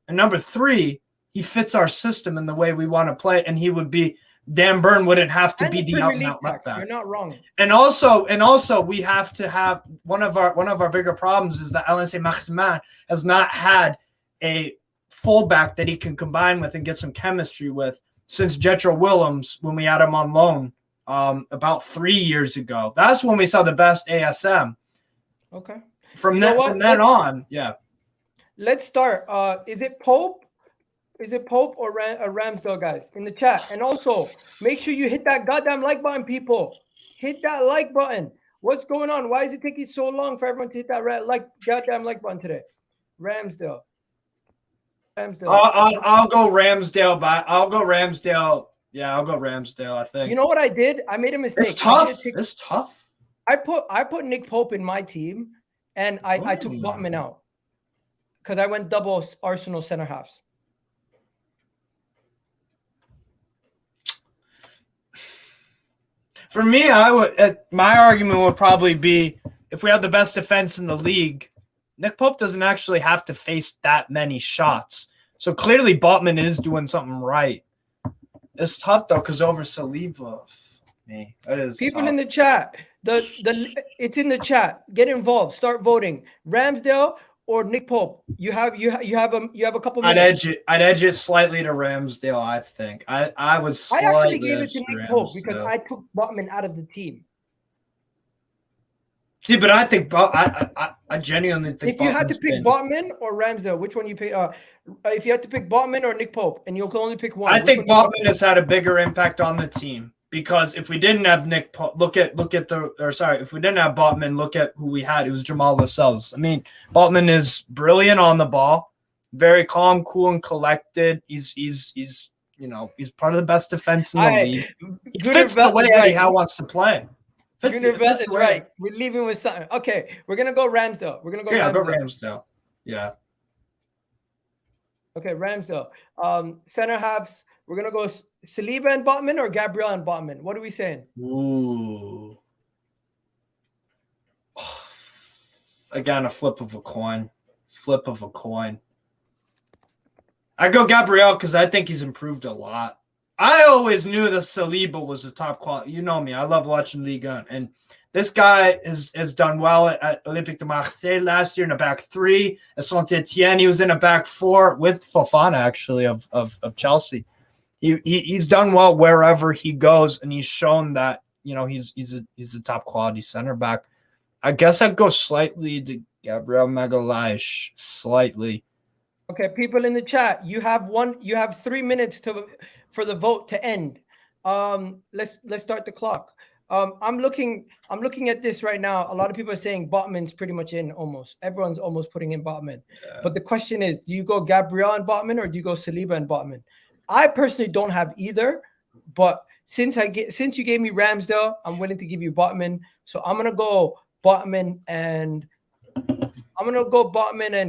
And number three, he fits our system in the way we want to play. And he would be, Dan Burn wouldn't have to be the out-and-out left back. You're not wrong. And also, we have to have one of our bigger problems is that Alain Saint-Maximin has not had a fullback that he can combine with and get some chemistry with since Jetro Willems when we had him on loan about 3 years ago. That's when we saw the best ASM. Okay. From then on, yeah. Let's start. Is it Pope? Is it Pope or Ramsdale, guys, in the chat? And also, make sure you hit that goddamn like button, people. Hit that like button. What's going on? Why is it taking so long for everyone to hit that goddamn like button today? Ramsdale. I'll go Ramsdale. I'll go Ramsdale. Yeah, I'll go Ramsdale, I think. You know what I did? I made a mistake. It's tough. It's tough. I put Nick Pope in my team, and I took Botman out because I went double Arsenal center halves. For me, my argument would probably be if we have the best defense in the league, Nick Pope doesn't actually have to face that many shots. So clearly, Botman is doing something right. It's tough though because over Saliba, that is people tough. In the chat. It's in the chat. Get involved. Start voting. Ramsdale or Nick Pope. You have a couple minutes. I'd edge it slightly to Ramsdale, I think. I actually gave it to Nick Pope because I took Botman out of the team. See, but I think I genuinely think if you had to pick Botman or Ramsdale, which one you pick? If you had to pick Botman or Nick Pope, and you can only pick one, I think Botman has had a bigger impact on the team because if we didn't have Nick Pope, if we didn't have Botman, look at who we had. It was Jamal Lascelles. I mean, Botman is brilliant on the ball, very calm, cool, and collected. He's part of the best defense in the league. He fits the way Eddie Howe wants to play. Fits right. We're leaving with something. Okay, we're gonna go Ramsdale. We're gonna go. Yeah, go Ramsdale. Yeah. Okay, Ramsdale. Center halves. We're gonna go Saliba and Botman or Gabriel and Botman. What are we saying? Ooh. Again, a flip of a coin. Flip of a coin. I go Gabriel because I think he's improved a lot. I always knew that Saliba was the top quality. You know me. I love watching Ligue 1. And this guy has done well at Olympique de Marseille last year in a back three. At Saint-Etienne, he was in a back four with Fofana, actually, of Chelsea. He's done well wherever he goes, and he's shown that, he's a top quality center back. I guess I'd go slightly to Gabriel Magalhaes, slightly. Okay, people in the chat, you have 3 minutes for the vote to end. Let's start the clock. I'm looking at this right now. A lot of people are saying Botman's pretty much in almost. Everyone's almost putting in Botman. Yeah. But the question is, do you go Gabriel and Botman or do you go Saliba and Botman? I personally don't have either, but since you gave me Ramsdale, I'm willing to give you Botman. So I'm gonna go Botman and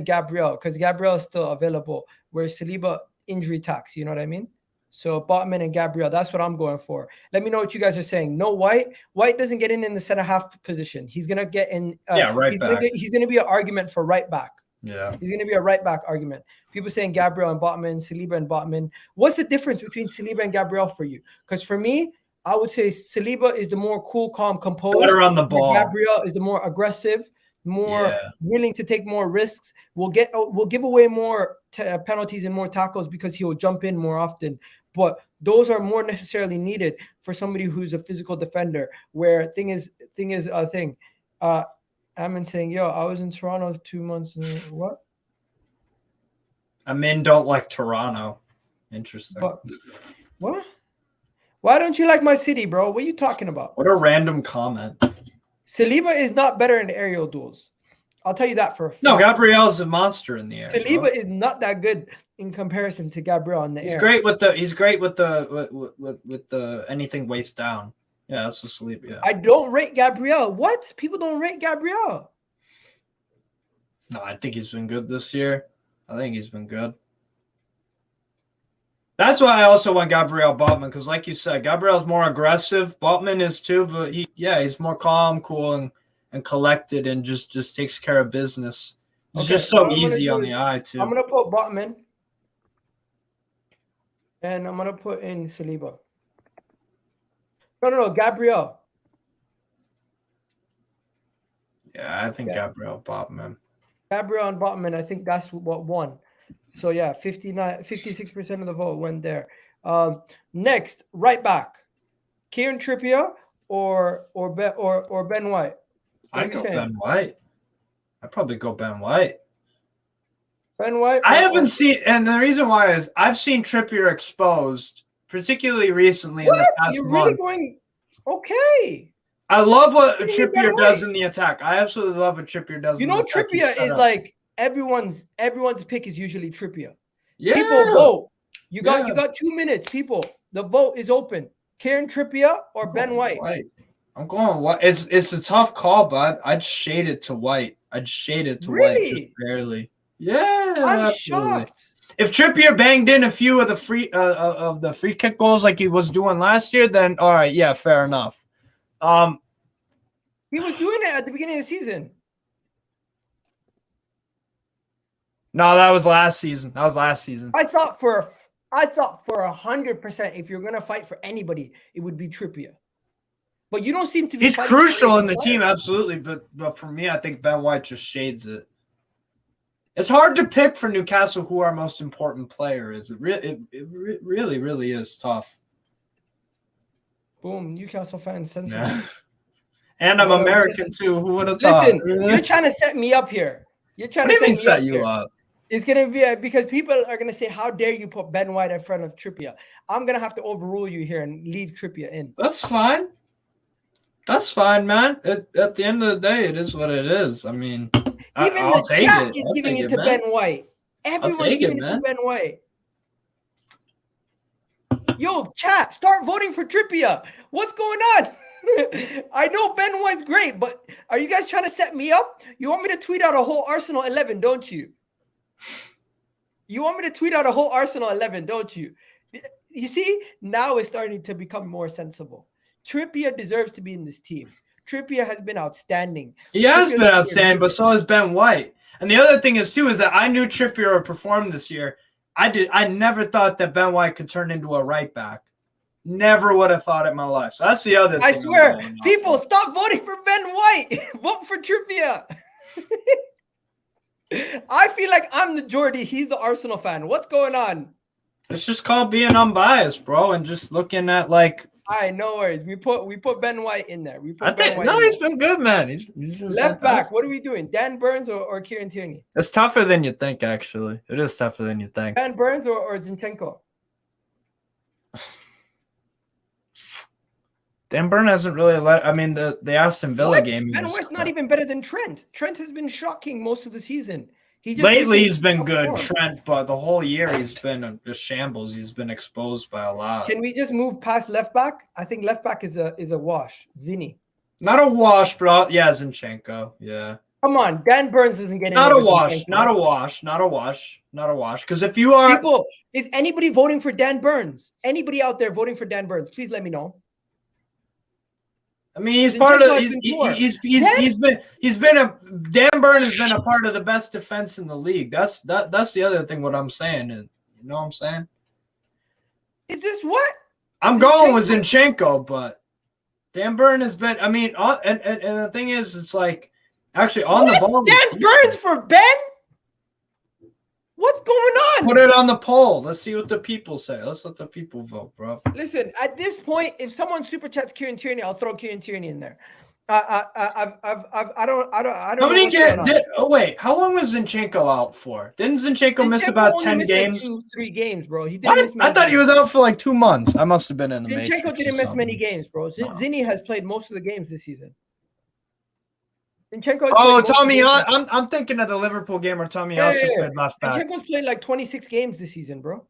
Gabriel because Gabriel is still available, whereas Saliba injury tax. You know what I mean? So Botman and Gabriel, that's what I'm going for. Let me know what you guys are saying. No White. White doesn't get in the center half position. He's gonna get in. Right back. He's gonna be an argument for right back. Yeah. He's gonna be a right back argument. People saying Gabriel and Botman, Saliba and Botman. What's the difference between Saliba and Gabriel for you? Because for me, I would say Saliba is the more cool, calm, composed. Better on the ball. Gabriel is the more aggressive, more willing to take more risks. We'll give away more penalties and more tackles because he will jump in more often. But those are more necessarily needed for somebody who's a physical defender. Where I'm saying, yo, I was in Toronto 2 months. What? Men don't like Toronto. Interesting. But, what? Why don't you like my city, bro? What are you talking about? What a random comment. Saliba is not better in aerial duels. I'll tell you that for a fact. No, Gabriel's a monster in the air. Saliba is not that good in comparison to Gabriel in the air. He's great with the anything waist down. Yeah, that's what Saliba. Yeah. I don't rate Gabriel. What? People don't rate Gabriel. No, I think he's been good this year. I think he's been good. That's why I also want Gabriel Botman, because like you said, Gabriel's more aggressive. Botman is too, but he's more calm, cool, and collected, and just takes care of business. It's just so easy on the eye too. I'm gonna put Botman, and I'm gonna put in Saliba. No, Gabriel. Yeah, I think Gabriel Botman. Gabriel and Botman, I think that's what won. So yeah, 56% of the vote went there. Next, right back, Kieran Trippier or Ben White. I'd go Ben White. I'd probably go Ben White. Ben White. I haven't seen, and the reason why is I've seen Trippier exposed, particularly recently in the past month. Really going okay. I love what Trippier does in the attack. I absolutely love what Trippier does. Trippier is like everyone's pick is usually Trippier. Yeah. People vote. You got 2 minutes, people. The vote is open. Kieran Trippier or Ben White? I'm going White. It's a tough call, but I'd shade it to White. White just barely. Yeah, I'm shocked. If Trippier banged in a few of the free kick goals like he was doing last year, then all right, yeah, fair enough. He was doing it at the beginning of the season. No, that was last season. I thought for 100%, if you're gonna fight for anybody, it would be Trippier. But you don't seem to be. He's crucial in the team, absolutely. But for me, I think Ben White just shades it. It's hard to pick for Newcastle who our most important player is. It really is tough. Boom, Newcastle fans sensitive. And I'm American too. Who would have thought? Listen, you're trying to set me up here. You're trying to set you up. It's going to be because people are going to say, how dare you put Ben White in front of Trippier? I'm going to have to overrule you here and leave Trippier in. That's fine. That's fine, man. At the end of the day, it is what it is. I mean, even the chat is giving it to Ben White. Everyone's giving it to Ben White. Yo, chat, start voting for Trippier. What's going on? I know Ben White's great, but are you guys trying to set me up? You want me to tweet out a whole Arsenal 11, don't you? You want me to tweet out a whole Arsenal 11, don't you? You see, now it's starting to become more sensible. Trippier deserves to be in this team. Trippier has been outstanding. He has been outstanding, but so has Ben White. And the other thing is, too, is that I knew Trippier would perform this year. I never thought that Ben White could turn into a right back. Never would have thought it in my life. So that's the other thing. I swear, people, stop voting for Ben White. Vote for Trippier. I feel like I'm the Geordie. He's the Arsenal fan. What's going on? It's just called being unbiased, bro, and just looking at like. All right, no worries. We put Ben White in there. He's been good, man. He's been left back. What are we doing? Dan Burns or Kieran Tierney? It's tougher than you think, actually. It is tougher than you think. Dan Burns or Zinchenko? Dan Burn hasn't really let. I mean, the Aston Villa game. Ben White's not even better than Trent. Trent has been shocking most of the season. Lately, he's been good, Trent, but the whole year he's been a shambles. He's been exposed by a lot. Can we just move past left back? I think left back is a wash. Zinni. Not a wash, bro. Yeah, Zinchenko. Yeah. Come on, Dan Burns doesn't get not a wash. Zinchenko. Not a wash. Not a wash. Not a wash. Because if you are people, is anybody voting for Dan Burns? Anybody out there voting for Dan Burns? Please let me know. I mean, he's part of. He's been a Dan Burn has been a part of the best defense in the league. That's the other thing. What I'm saying is, you know what I'm saying? Is this what? I'm going with Zinchenko, but Dan Burn has been. I mean, and the thing is, it's like actually on the ball. Dan Burns for Ben? What's going on? Put it on the poll. Let's see what the people say. Let's let the people vote, bro. Listen, at this point, if someone super chats Kieran Tierney, I'll throw Kieran Tierney in there. I don't. How many games? Oh wait, how long was Zinchenko out for? Didn't Zinchenko miss about 10 games? Like 2-3 games, bro. He didn't miss I thought he was out for like 2 months. I must have been in the Matrix. Zinchenko didn't miss many games, bro. Zinni has played most of the games this season. Tommy, I'm thinking of the Liverpool game where Tommy also played left back. Zinchenko's played like 26 games this season, bro.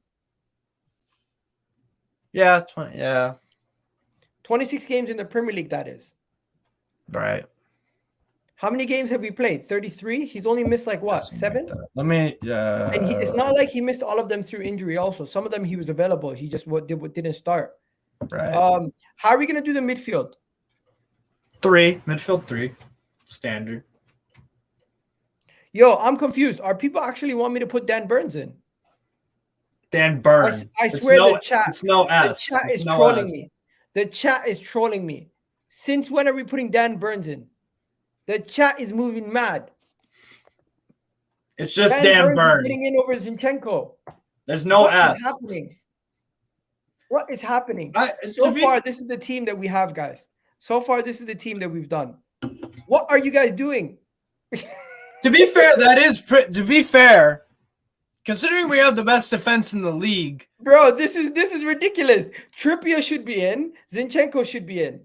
Yeah, 26 games in the Premier League, that is. Right. How many games have we played? 33? He's only missed like what, 7? And it's not like he missed all of them through injury also. Some of them he was available. He just didn't start. Right. How are we going to do the midfield? Midfield 3. Standard. Yo, I'm confused. Are people actually want me to put Dan Burns in? Dan Burns. I swear the chat. It's no S. The chat is trolling me. The chat is trolling me. Since when are we putting Dan Burns in? The chat is moving mad. It's just Dan Burns getting in over Zinchenko. There's no S. What is happening? What is happening? So far, this is the team that we have, guys. So far, this is the team that we've done. What are you guys doing? To be fair, to be fair, considering we have the best defense in the league. Bro, this is ridiculous. Trippier should be in. Zinchenko should be in.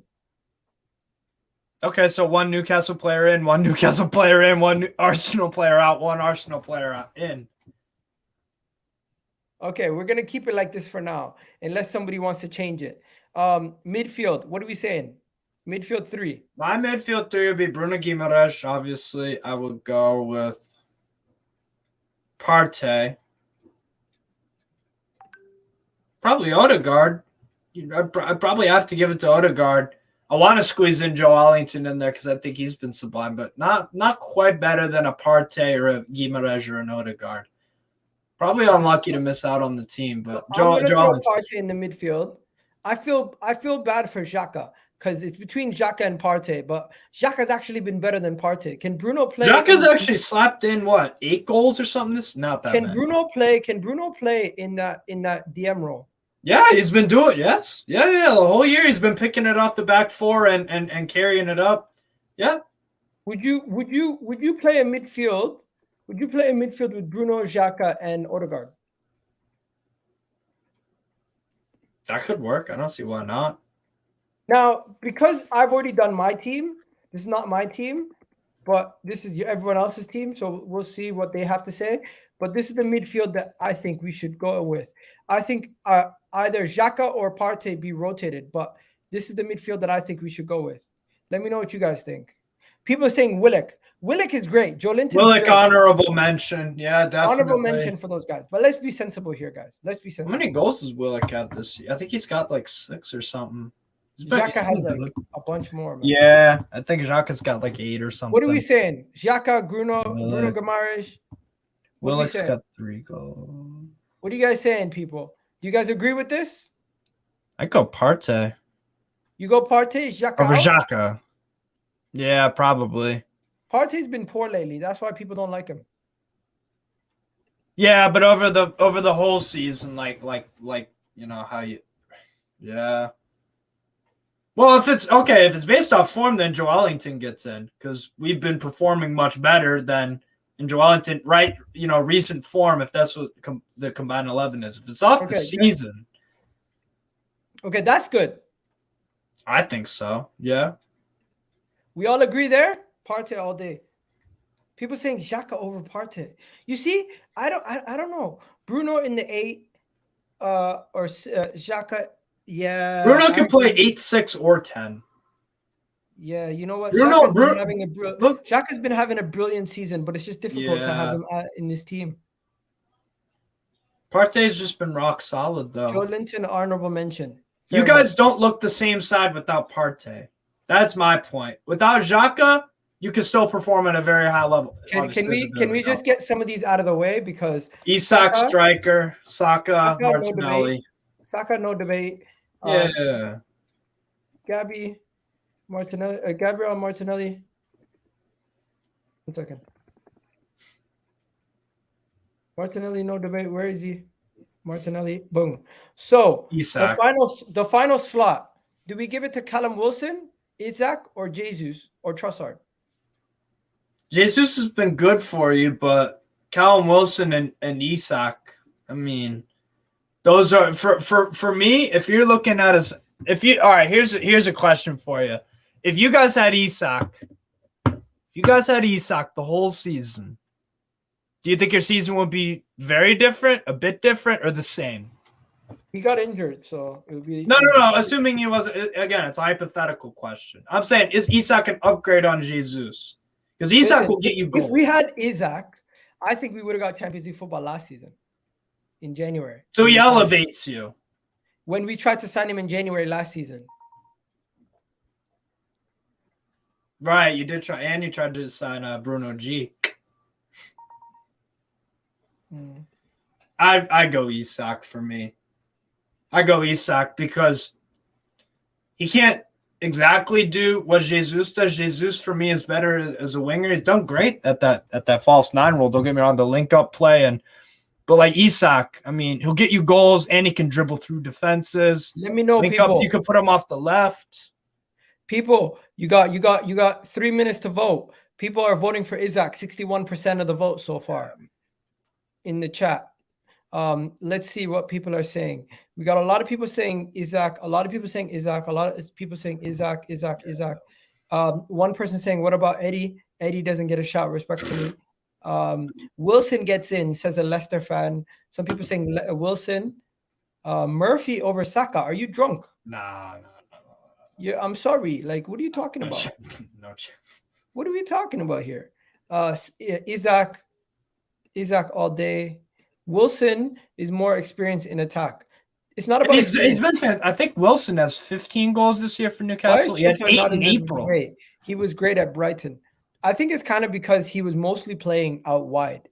Okay, so one Newcastle player in, one Newcastle player in, one Arsenal player out, one Arsenal player out in. Okay, we're going to keep it like this for now, unless somebody wants to change it. Midfield, what are we saying? Midfield 3. My midfield 3 would be Bruno Guimaraes. Obviously, I would go with Partey. Probably Ødegaard. I'd probably have to give it to Ødegaard. I want to squeeze in Joe Allington in there because I think he's been sublime, but not quite better than a Partey or a Guimaraes or an Ødegaard. Probably unlucky to miss out on the team, but Joe Allington. Partey in the midfield. I feel bad for Xhaka. Because it's between Xhaka and Partey, but Xhaka's actually been better than Partey. Can Bruno play? Xhaka's actually slapped in what, 8 goals or something? This not that. Can Bruno play? Can Bruno play in that DM role? Yeah, he's been doing. Yes, yeah. The whole year he's been picking it off the back 4 and carrying it up. Yeah. Would you play a midfield? Would you play a midfield with Bruno, Xhaka, and Ødegaard? That could work. I don't see why not. Now, because I've already done my team, this is not my team, but this is everyone else's team, so we'll see what they have to say. But this is the midfield that I think we should go with. I think either Xhaka or Partey be rotated, but this is the midfield that I think we should go with. Let me know what you guys think. People are saying Willock. Willock is great. Joelinton. Willock, honorable mention. Yeah, definitely. Honorable mention for those guys. But let's be sensible here, guys. Let's be sensible. How many goals does Willock have this year? I think he's got like 6 or something. Xhaka has like a bunch more. Man. Yeah, I think Xhaka's got like 8 or something. What are we saying? Xhaka, Bruno Guimaraes. Willock's got 3 goals. What are you guys saying, people? Do you guys agree with this? I go Partey. You go Partey, Xhaka over Xhaka. Yeah, probably. Partey's been poor lately. That's why people don't like him. Yeah, but over the whole season, like you know how you, yeah. Well, if it's based off form, then Joelinton gets in because we've been performing much better than in Joelinton, right? You know, recent form. If that's what the combined 11 is, if it's off the season, okay, that's good. I think so. Yeah. We all agree there. Partey all day. People saying Xhaka over Partey. You see, I don't know. Bruno in the 8, or Xhaka. Yeah, Bruno can play 8, 6, or 10. Yeah, you know what? Look, Xhaka's been having a brilliant season, but it's just difficult to have him in this team. Partey's just been rock solid, though. Joelinton, honorable mention. You guys don't look the same side without Partey. That's my point. Without Xhaka, you can still perform at a very high level. Can we just get some of these out of the way because Isak striker, Saka, Martinelli. Saka, no debate. Yeah. Gabriel Martinelli. 1 second. Martinelli, no debate. Where is he? Martinelli. Boom. So Isak. the final slot. Do we give it to Callum Wilson, Isak, or Jesus or Trossard? Jesus has been good for you, but Callum Wilson and Isak, I mean, those are for me. If you're looking at us, all right, here's a question for you. If you guys had Isak the whole season, do you think your season would be very different, a bit different, or the same? He got injured, so it would be no. Assuming he was, again, it's a hypothetical question. I'm saying, is Isak an upgrade on Jesus? Because Isak will get you goals. If we had Isak, I think we would have got Champions League football last season in January. So he elevates you. When we tried to sign him in January last season. Right, you did try, and you tried to sign Bruno G. I go Isak for me. I go Isak because he can't exactly do what Jesus does. Jesus for me is better as a winger. He's done great at that false 9 role. Don't get me wrong, the link up play but like Isak, I mean, he'll get you goals and he can dribble through defenses. Let me know, link people. Up, you can put him off the left. People, you got 3 minutes to vote. People are voting for Isak. 61% of the vote so far in the chat. Let's see what people are saying. We got a lot of people saying Isak, a lot of people saying Isak, a lot of people saying Isak. One person saying, what about Eddie? Eddie doesn't get a shot, respectfully. Wilson gets in, says a Leicester fan. Some people saying Wilson. Murphy over Saka. Are you drunk? No. Yeah, I'm sorry. Like, what are you talking about? No. What are we talking about here? Isak all day. Wilson is more experienced in attack. It's not about. He's been. I think Wilson has 15 goals this year for Newcastle. He had 8 in April. Great. He was great at Brighton. I think it's kind of because he was mostly playing out wide.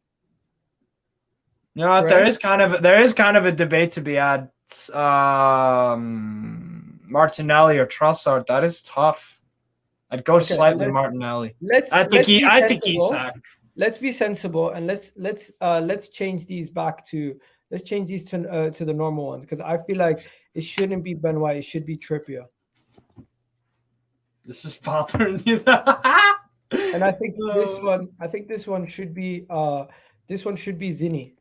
No, right? there is kind of a debate to be had. Martinelli or Trossard. That is tough. I'd go slightly Martinelli. I think he's sacked. Let's be sensible and let's change these back to the normal ones because I feel like it shouldn't be Ben White. It should be Trippier. This is bothering you. And I think this one should be Zinny.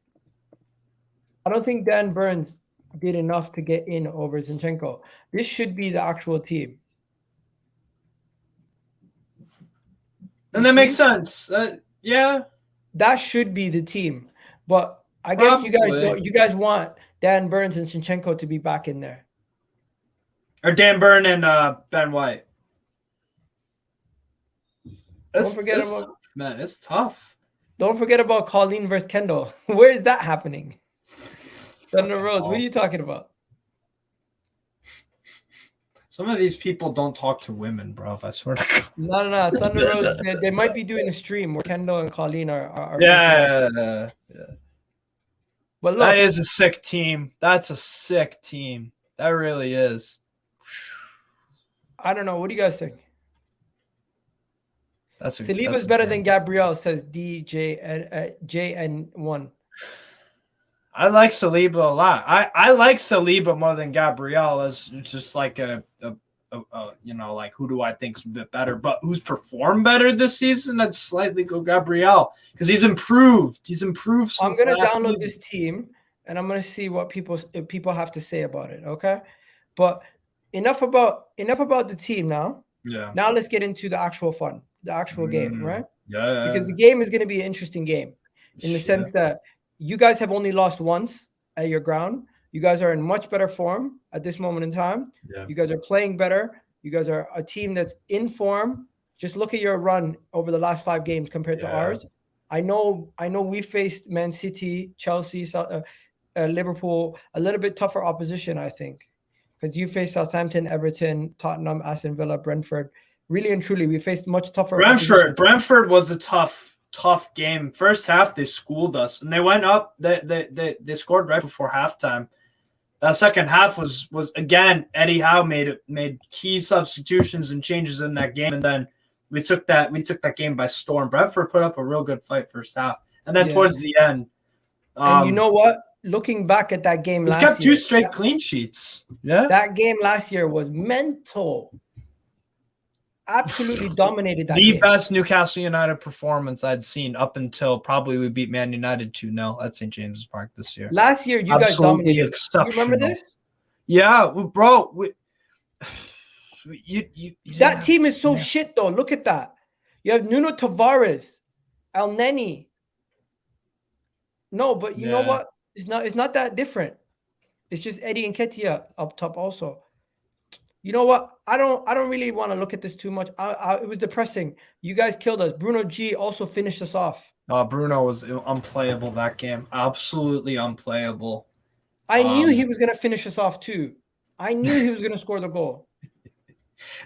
I don't think Dan Burns did enough to get in over Zinchenko. This should be the actual team. And that makes sense. Yeah. That should be the team. But I guess you guys want Dan Burns and Zinchenko to be back in there. Or Dan Burn and Ben White. Don't forget about man, it's tough. Don't forget about Colleen versus Kendall. Where is that happening? Thunder Rose, what are you talking about? Some of these people don't talk to women, bro. I swear to God. No. Thunder Rose, they might be doing a stream where Kendall and Colleen are yeah. But look, that is a sick team. That's a sick team. That really is. I don't know. What do you guys think? Saliba's that's better than Gabriel, says DJN1. I like Saliba a lot. I like Saliba more than Gabriel as just like a like who do I think's a bit better, but who's performed better this season? I'd slightly go Gabriel because he's improved. He's improved. I'm gonna download this team and I'm gonna see what people have to say about it. Okay, but enough about the team now. Yeah. Now let's get into the actual fun, the actual game, right? Yeah. Because the game is gonna be an interesting game in the sense that you guys have only lost once at your ground. You guys are in much better form at this moment in time. Yeah. You guys are playing better. You guys are a team that's in form. Just look at your run over the last 5 games compared to ours. I know we faced Man City, Chelsea, Liverpool, a little bit tougher opposition, I think, because you faced Southampton, Everton, Tottenham, Aston Villa, Brentford. Really and truly, we faced much tougher. Brentford was a tough game. First half, they schooled us, and they went up. They scored right before halftime. That second half was again, Eddie Howe made key substitutions and changes in that game, and then we took that game by storm. Brentford put up a real good fight first half, and then towards the end. And you know what? Looking back at that game last year, kept 2 straight clean sheets. Yeah, that game last year was mental. Absolutely dominated that game. The best Newcastle United performance I'd seen up until probably we beat Man United 2-0 at St. James's Park this year. Last year, you guys dominated. You remember this? Yeah, bro. That team is so shit, though. Look at that. You have Nuno Tavares, El Neni. No, but you know what? It's not that different. It's just Eddie and Ketia up top also. You know what? I don't really want to look at this too much. It was depressing. You guys killed us. Bruno G also finished us off. Bruno was unplayable that game. Absolutely unplayable. I knew he was going to finish us off too. I knew he was going to score the goal.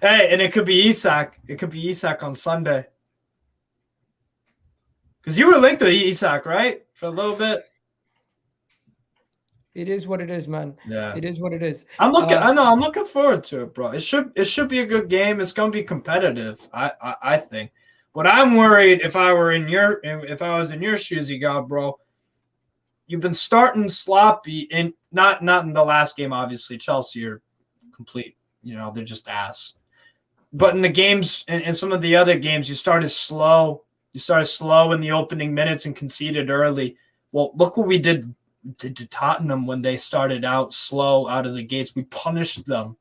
Hey, and it could be Isak. It could be Isak on Sunday. Because you were linked to Isak, right? For a little bit. It is what it is, man. Yeah, it is what it is. I'm looking forward to it, bro. It should be a good game. It's gonna be competitive. I think. What I'm worried if I was in your shoes, Egal, bro. You've been starting sloppy in not in the last game, obviously. Chelsea are complete. They're just ass. But in the games, in some of the other games, you started slow. You started slow in the opening minutes and conceded early. Well, look what we did to Tottenham when they started out slow out of the gates. We punished them.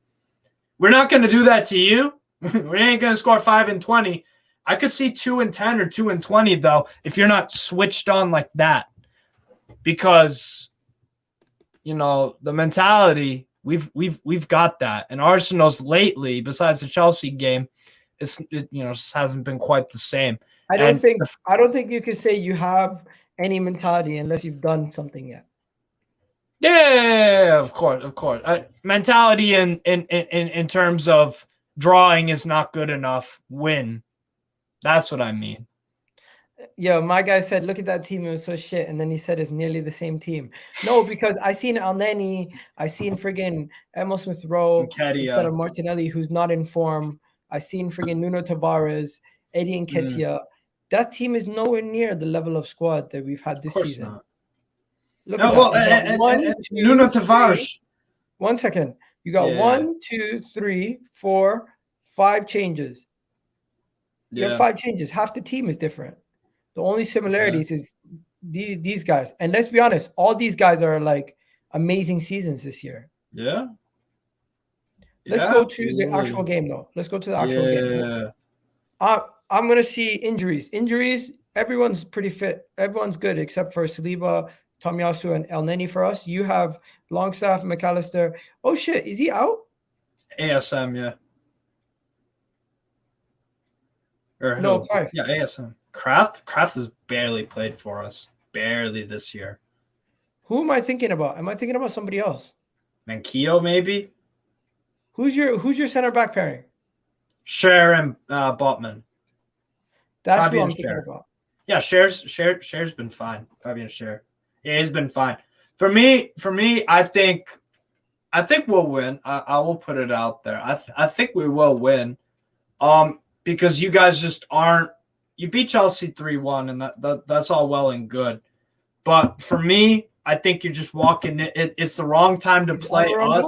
We're not going to do that to you. We ain't going to score 5 and 20. I could see 2 and 10 or 2 and 20 though, if you're not switched on like that, because the mentality we've got that. And Arsenal's lately, besides the Chelsea game, just hasn't been quite the same. I don't think you could say you have any mentality unless you've done something yet. Yeah, of course. Mentality in terms of drawing is not good enough. Win. That's what I mean. Yo, my guy said, look at that team. It was so shit. And then he said it's nearly the same team. No, because I seen El Neni. I seen friggin' Emil Smith-Rowe instead of Martinelli, who's not in form. I seen friggin' Nuno Tavares, Eddie Nketiah. That team is nowhere near the level of squad that we've had this season. Not. Look at that. Nuno Tavares. 1 second. You got 1, 2, 3, 4, 5 changes. You Yeah. have 5 changes. Half the team is different. The only similarities is these guys. And let's be honest, all these guys are like amazing seasons this year. Yeah. Let's go to the actual game, though. Let's go to the actual game. I'm going to see injuries. Everyone's pretty fit. Everyone's good except for Saliba, Tomiyasu, and El Neni for us. You have Longstaff, McAllister. Oh, shit. Is he out? ASM, yeah. Or no, who? Kraft. Yeah, ASM. Kraft has barely played for us. Barely this year. Who am I thinking about? Am I thinking about somebody else? Manquillo, maybe? Who's your center back pairing? Cher and Botman. That's Fabian who I'm thinking about. Yeah, Cher's been fine. Fabian Cher. Yeah, he's been fine. For me, I think we'll win. I will put it out there. I think we will win. Because you guys just aren't. You beat Chelsea 3-1, and that's all well and good. But for me, I think you're just walking. It's the wrong time to play us.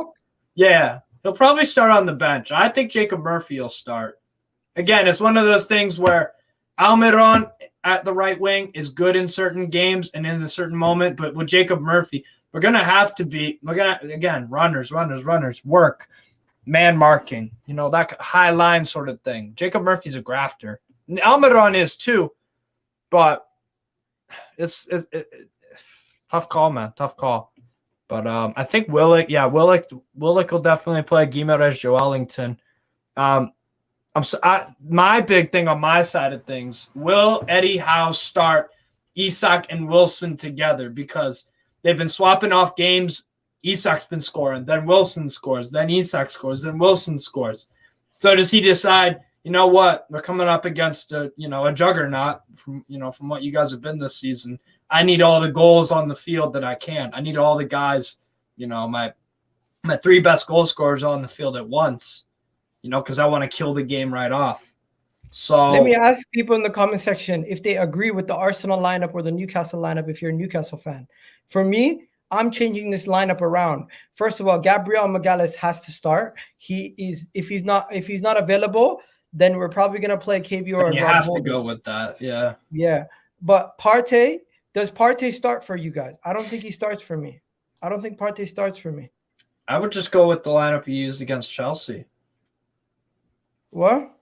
Yeah, he'll probably start on the bench. I think Jacob Murphy will start. Again, it's one of those things where Almiron at the right wing is good in certain games and in a certain moment. But with Jacob Murphy, we're going to have to be, runners, work, man marking, that high line sort of thing. Jacob Murphy's a grafter. Almiron is too, but it's tough call, man. Tough call. But I think Willock will definitely play. Guimaraes, Joelinton. My big thing on my side of things, will Eddie Howe start Isak and Wilson together? Because they've been swapping off games. Isak's been scoring, then Wilson scores, then Isak scores, then Wilson scores. So does he decide, you know what, we're coming up against a juggernaut from what you guys have been this season. I need all the goals on the field that I can. I need all the guys, my 3 best goal scorers on the field at once, because I want to kill the game right off. So let me ask people in the comment section if they agree with the Arsenal lineup or the Newcastle lineup if you're a Newcastle fan. For me, I'm changing this lineup around. First of all, Gabriel Magalhaes has to start. If he's not available, then we're probably going to play KV or you have to go with that. Yeah. Yeah. But Partey, does Partey start for you guys? I don't think he starts for me. I don't think Partey starts for me. I would just go with the lineup you used against Chelsea. What?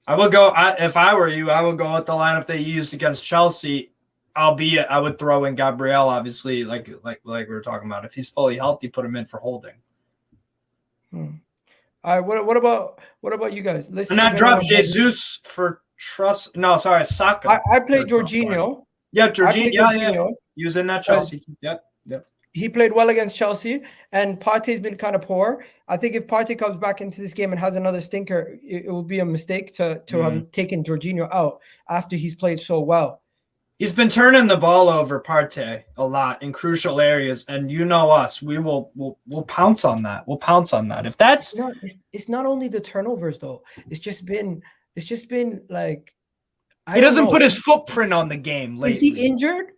I would go. If I were you, I would go with the lineup they used against Chelsea. Albeit, I would throw in Gabriel, obviously, like we were talking about. If he's fully healthy, put him in for holding. All right. What about you guys? And I dropped Jesus for trust. No, sorry, Saka. I played Jorginho. Yeah, Jorginho. Yeah. He was in that Chelsea. Yep. He played well against Chelsea, and Partey's been kind of poor. I think if Partey comes back into this game and has another stinker, it would be a mistake to have taken Jorginho out after he's played so well. He's been turning the ball over, Partey, a lot in crucial areas, and us, we'll pounce on that. We'll pounce on that. If that's it's not only the turnovers though. It's just been like he doesn't put his footprint on the game lately. Is he injured?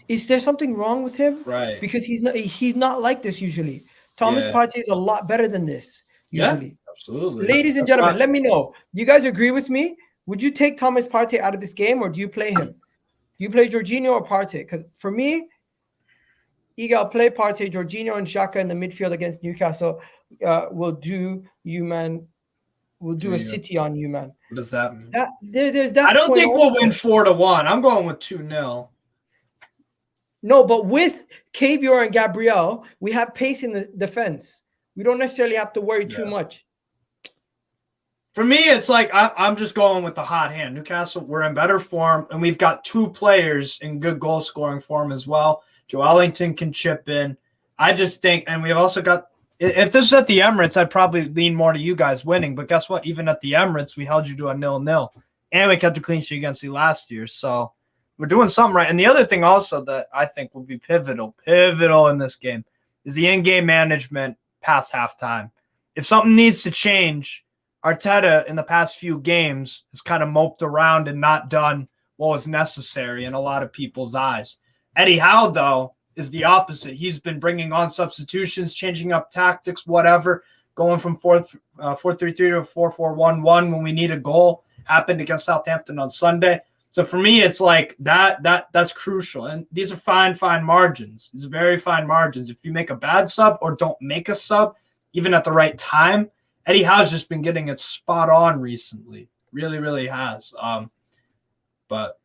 Is there something wrong with him? Right. Because he's not like this usually. Thomas Partey is a lot better than this usually. Yeah, absolutely. Ladies and gentlemen, let me know. Do you guys agree with me? Would you take Thomas Partey out of this game, or do you play him? You play Jorginho or Partey? Because for me, Egal, play Partey, Jorginho and Saka in the midfield against Newcastle. Will do you, man. We'll do a city on you, man. What does that mean? There's that. I don't think we'll win 4-1. I'm going with 2-0. No, but with Kavior and Gabriel, we have pace in the defense. We don't necessarily have to worry too much. For me, it's like I'm just going with the hot hand. Newcastle, we're in better form, and we've got 2 players in good goal-scoring form as well. Joelinton can chip in. I just think, and we've also got, if this is at the Emirates, I'd probably lean more to you guys winning. But guess what? Even at the Emirates, we held you to a 0-0. And we kept a clean sheet against you last year. So we're doing something right. And the other thing also that I think will be pivotal in this game is the in-game management past halftime. If something needs to change, Arteta in the past few games has kind of moped around and not done what was necessary in a lot of people's eyes. Eddie Howe, though, is the opposite. He's been bringing on substitutions, changing up tactics, whatever, going from 4-3-3 to 4-4-1-1 when we need a goal. Happened against Southampton on Sunday. So for me, it's like that's crucial. And these are fine margins. These are very fine margins. If you make a bad sub or don't make a sub, even at the right time, Eddie Howe's just been getting it spot on recently. Really, really has. But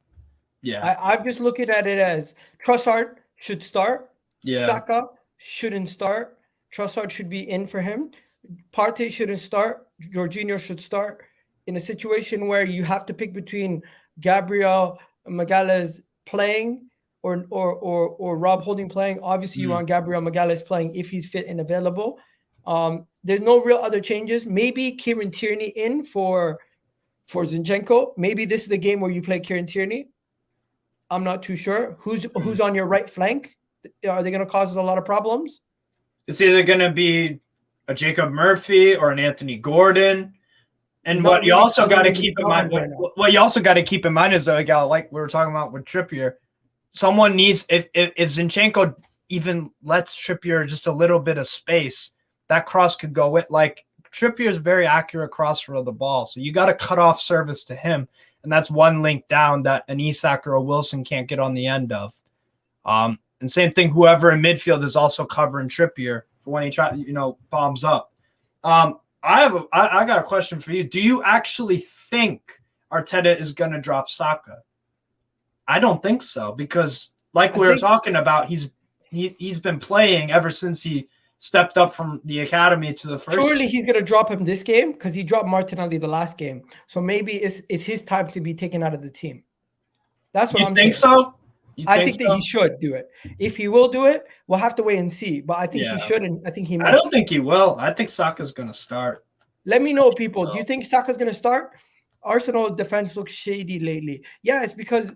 yeah. I'm just looking at it as Trossard should start. Yeah. Saka shouldn't start. Trossard should be in for him. Partey shouldn't start. Jorginho should start. In a situation where you have to pick between Gabriel Magalhaes playing or Rob Holding playing, obviously you want Gabriel Magalhaes playing if he's fit and available. There's no real other changes. Maybe Kieran Tierney in for Zinchenko. Maybe this is the game where you play Kieran Tierney. I'm not too sure. Who's on your right flank? Are they going to cause us a lot of problems? It's either going to be a Jacob Murphy or an Anthony Gordon. And what you also got to keep in mind, what you also got to keep in mind is that, like we were talking about with Trippier, someone needs, if Zinchenko even lets Trippier just a little bit of space, that cross could go with, like, Trippier is very accurate crosser of the ball. So you got to cut off service to him. And that's one link down that an Isak or a Wilson can't get on the end of. And same thing, whoever in midfield is also covering Trippier for when he bombs up. I got a question for you. Do you actually think Arteta is going to drop Saka? I don't think so, because like we were talking about, he's been playing ever since he stepped up from the academy to the first. Surely he's going to drop him this game because he dropped Martinelli the last game. So maybe it's his time to be taken out of the team. That's what I'm saying. So? I think that he should do it. If he will do it, we'll have to wait and see. But I think he should, and I think he might. I don't think he will. I think Saka's going to start. Let me know, people. Do you think Saka's going to start? Arsenal defense looks shady lately. Yeah, it's because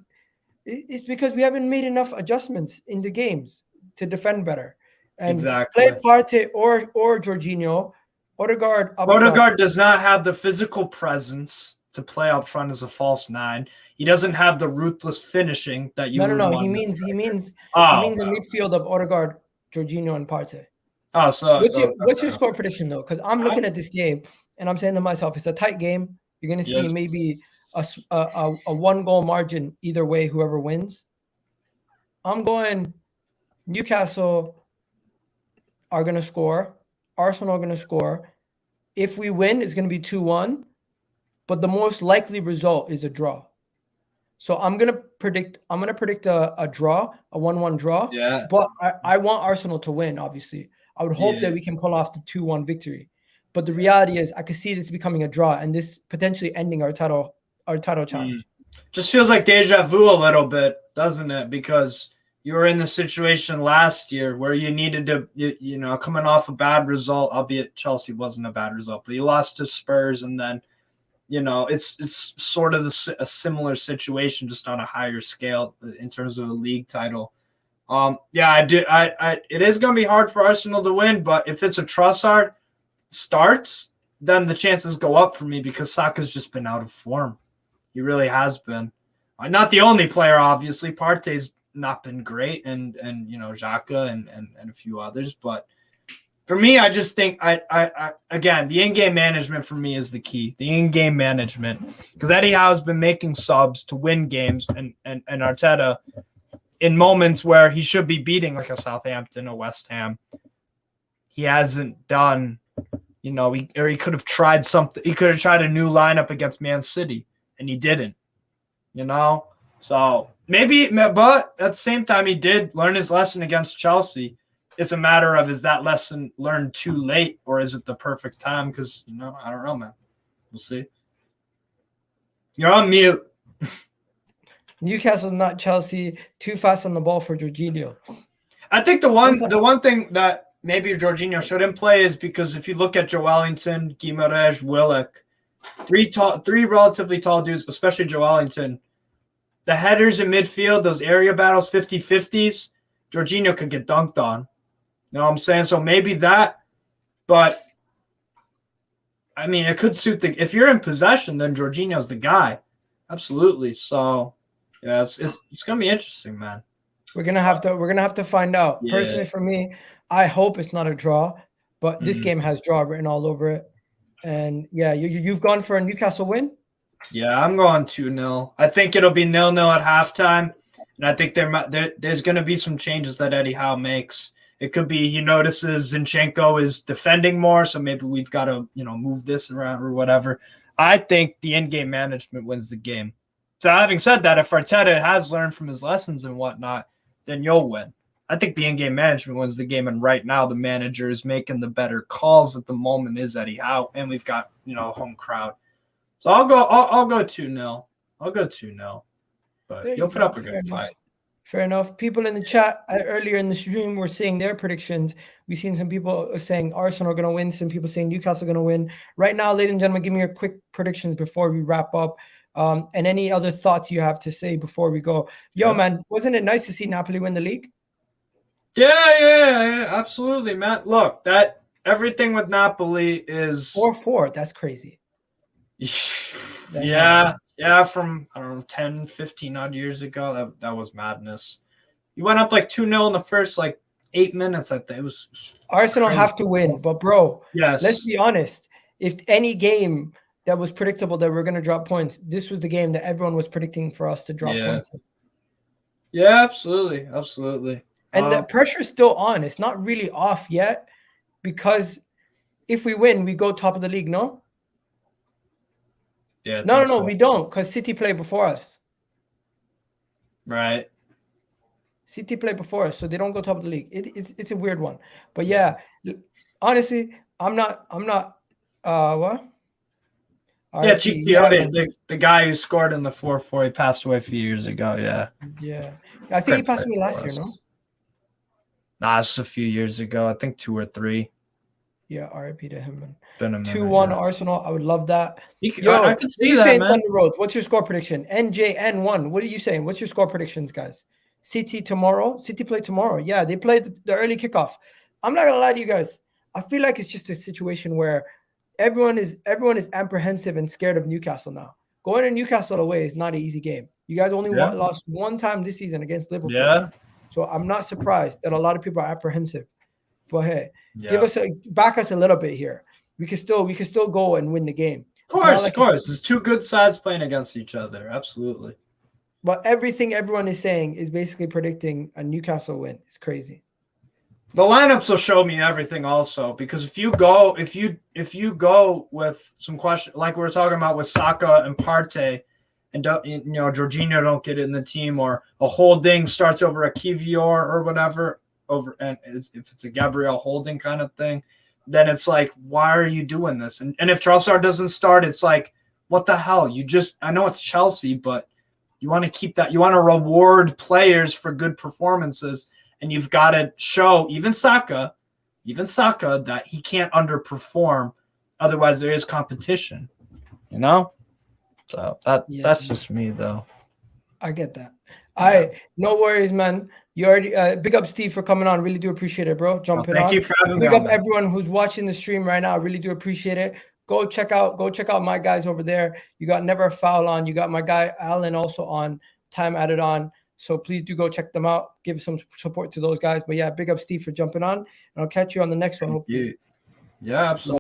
we haven't made enough adjustments in the games to defend better. And play Partey or Jorginho. Ødegaard does not have the physical presence to play up front as a false nine. He doesn't have the ruthless finishing that you. No. He means a midfield of Ødegaard, Jorginho, and Partey. Oh, so what's your score prediction though? Because I'm looking at this game and I'm saying to myself, it's a tight game. You're going to see maybe a 1-goal margin either way, whoever wins. I'm going Newcastle are going to score. Arsenal are going to score. If we win, it's going to be 2-1. But the most likely result is a draw. So I'm going to predict a draw, a 1-1 draw. Yeah. But I want Arsenal to win, obviously. I would hope that we can pull off the 2-1 victory. But the reality is I could see this becoming a draw and this potentially ending our title challenge. Just feels like deja vu a little bit, doesn't it? Because you were in the situation last year where you needed to, coming off a bad result, albeit Chelsea wasn't a bad result, but you lost to Spurs, and then, it's sort of a similar situation, just on a higher scale in terms of a league title. I do. It is going to be hard for Arsenal to win, but if it's a Trossard starts, then the chances go up for me because Saka's just been out of form. He really has been. Not the only player, obviously. Partey's not been great, and Xhaka and a few others, but for me, I just think again, the in-game management for me is the key. The in-game management, because Eddie Howe's been making subs to win games, and Arteta, in moments where he should be beating like a Southampton or West Ham, he hasn't done. He could have tried something. He could have tried a new lineup against Man City, and he didn't. So maybe, but at the same time, he did learn his lesson against Chelsea. It's a matter of, is that lesson learned too late, or is it the perfect time? Because, I don't know, man. We'll see. You're on mute. Newcastle, not Chelsea. Too fast on the ball for Jorginho. I think the one thing that maybe Jorginho shouldn't play is because if you look at Joelinton, Guimaraes, Willock, three relatively tall dudes, especially Joelinton, the headers in midfield, those area battles, 50-50s, Jorginho could get dunked on. You know what I'm saying? So maybe that, but I mean, it could suit if you're in possession, then Jorginho's the guy. Absolutely. So yeah, it's gonna be interesting, man. We're gonna have to find out. Yeah. Personally, for me, I hope it's not a draw. but this game has draw written all over it. And yeah, you've gone for a Newcastle win? Yeah, I'm going 2-0. I think it'll be 0-0 at halftime. And I think there's going to be some changes that Eddie Howe makes. It could be he notices Zinchenko is defending more, so maybe we've got to, move this around or whatever. I think the in-game management wins the game. So having said that, if Arteta has learned from his lessons and whatnot, then you'll win. I think the in-game management wins the game, and right now the manager is making the better calls at the moment is Eddie Howe, and we've got, a home crowd. So I'll go 2-0. I'll go 2-0. But you'll put up a good fight. Fair enough. People in the chat earlier in the stream were saying their predictions. We've seen some people saying Arsenal are going to win, some people saying Newcastle are going to win. Right now, ladies and gentlemen, give me your quick predictions before we wrap up. And any other thoughts you have to say before we go. Man, wasn't it nice to see Napoli win the league? Yeah, absolutely, Matt. Look, that everything with Napoli is 4-4. That's crazy. Yeah, from, 10, 15 odd years ago, that was madness. You went up like 2-0 in the first 8 minutes. I think it was Arsenal crazy. Have to win, but bro, yes. Let's be honest. If any game that was predictable that we're going to drop points, this was the game that everyone was predicting for us to drop points. Yeah, absolutely. And the pressure's still on. It's not really off yet, because if we win, we go top of the league, no? Yeah. No, we don't, because City play before us. Right. City play before us, so they don't go top of the league. It's a weird one. But yeah, honestly, I'm not what? Yeah, Chiquiote, the guy who scored in the 4-4, he passed away a few years ago, yeah. Yeah. I think he passed away last year, no? Nah, it's a few years ago. I think 2 or 3. Yeah, RIP to him, man. Been a minute, 2-1 Arsenal. I would love that. I can see that, man. Thunder Road? What's your score prediction? NJN1. What are you saying? What's your score predictions, guys? City tomorrow? City play tomorrow. Yeah, they play the early kickoff. I'm not gonna lie to you guys. I feel like it's just a situation where everyone is apprehensive and scared of Newcastle now. Going to Newcastle away is not an easy game. You guys only lost one time this season against Liverpool. Yeah. So I'm not surprised that a lot of people are apprehensive. But hey, back us a little bit here. We can still go and win the game. Of course. There's two good sides playing against each other. Absolutely. But everything everyone is saying is basically predicting a Newcastle win. It's crazy. The lineups will show me everything also, because if you go with some question like we were talking about with Saka and Partey, and Jorginho don't get in the team, or a Holding starts over a Kivior or whatever, if it's a Gabriel Holding kind of thing, then it's like, why are you doing this? And if Trossard doesn't start, it's like, what the hell? I know it's Chelsea, but you want to keep that. You want to reward players for good performances, and you've got to show even Saka that he can't underperform. Otherwise, there is competition. So that's just me, though. I get that. No worries, man. You already big up Steve for coming on. Really do appreciate it, bro. Thank you for having me. Big up everyone who's watching the stream right now. Really do appreciate it. Go check out my guys over there. You got Never a Foul on. You got my guy Alan also on. Time Added on. So please do go check them out. Give some support to those guys. But yeah, big up Steve for jumping on. And I'll catch you on the next one. Hopefully. Yeah, absolutely.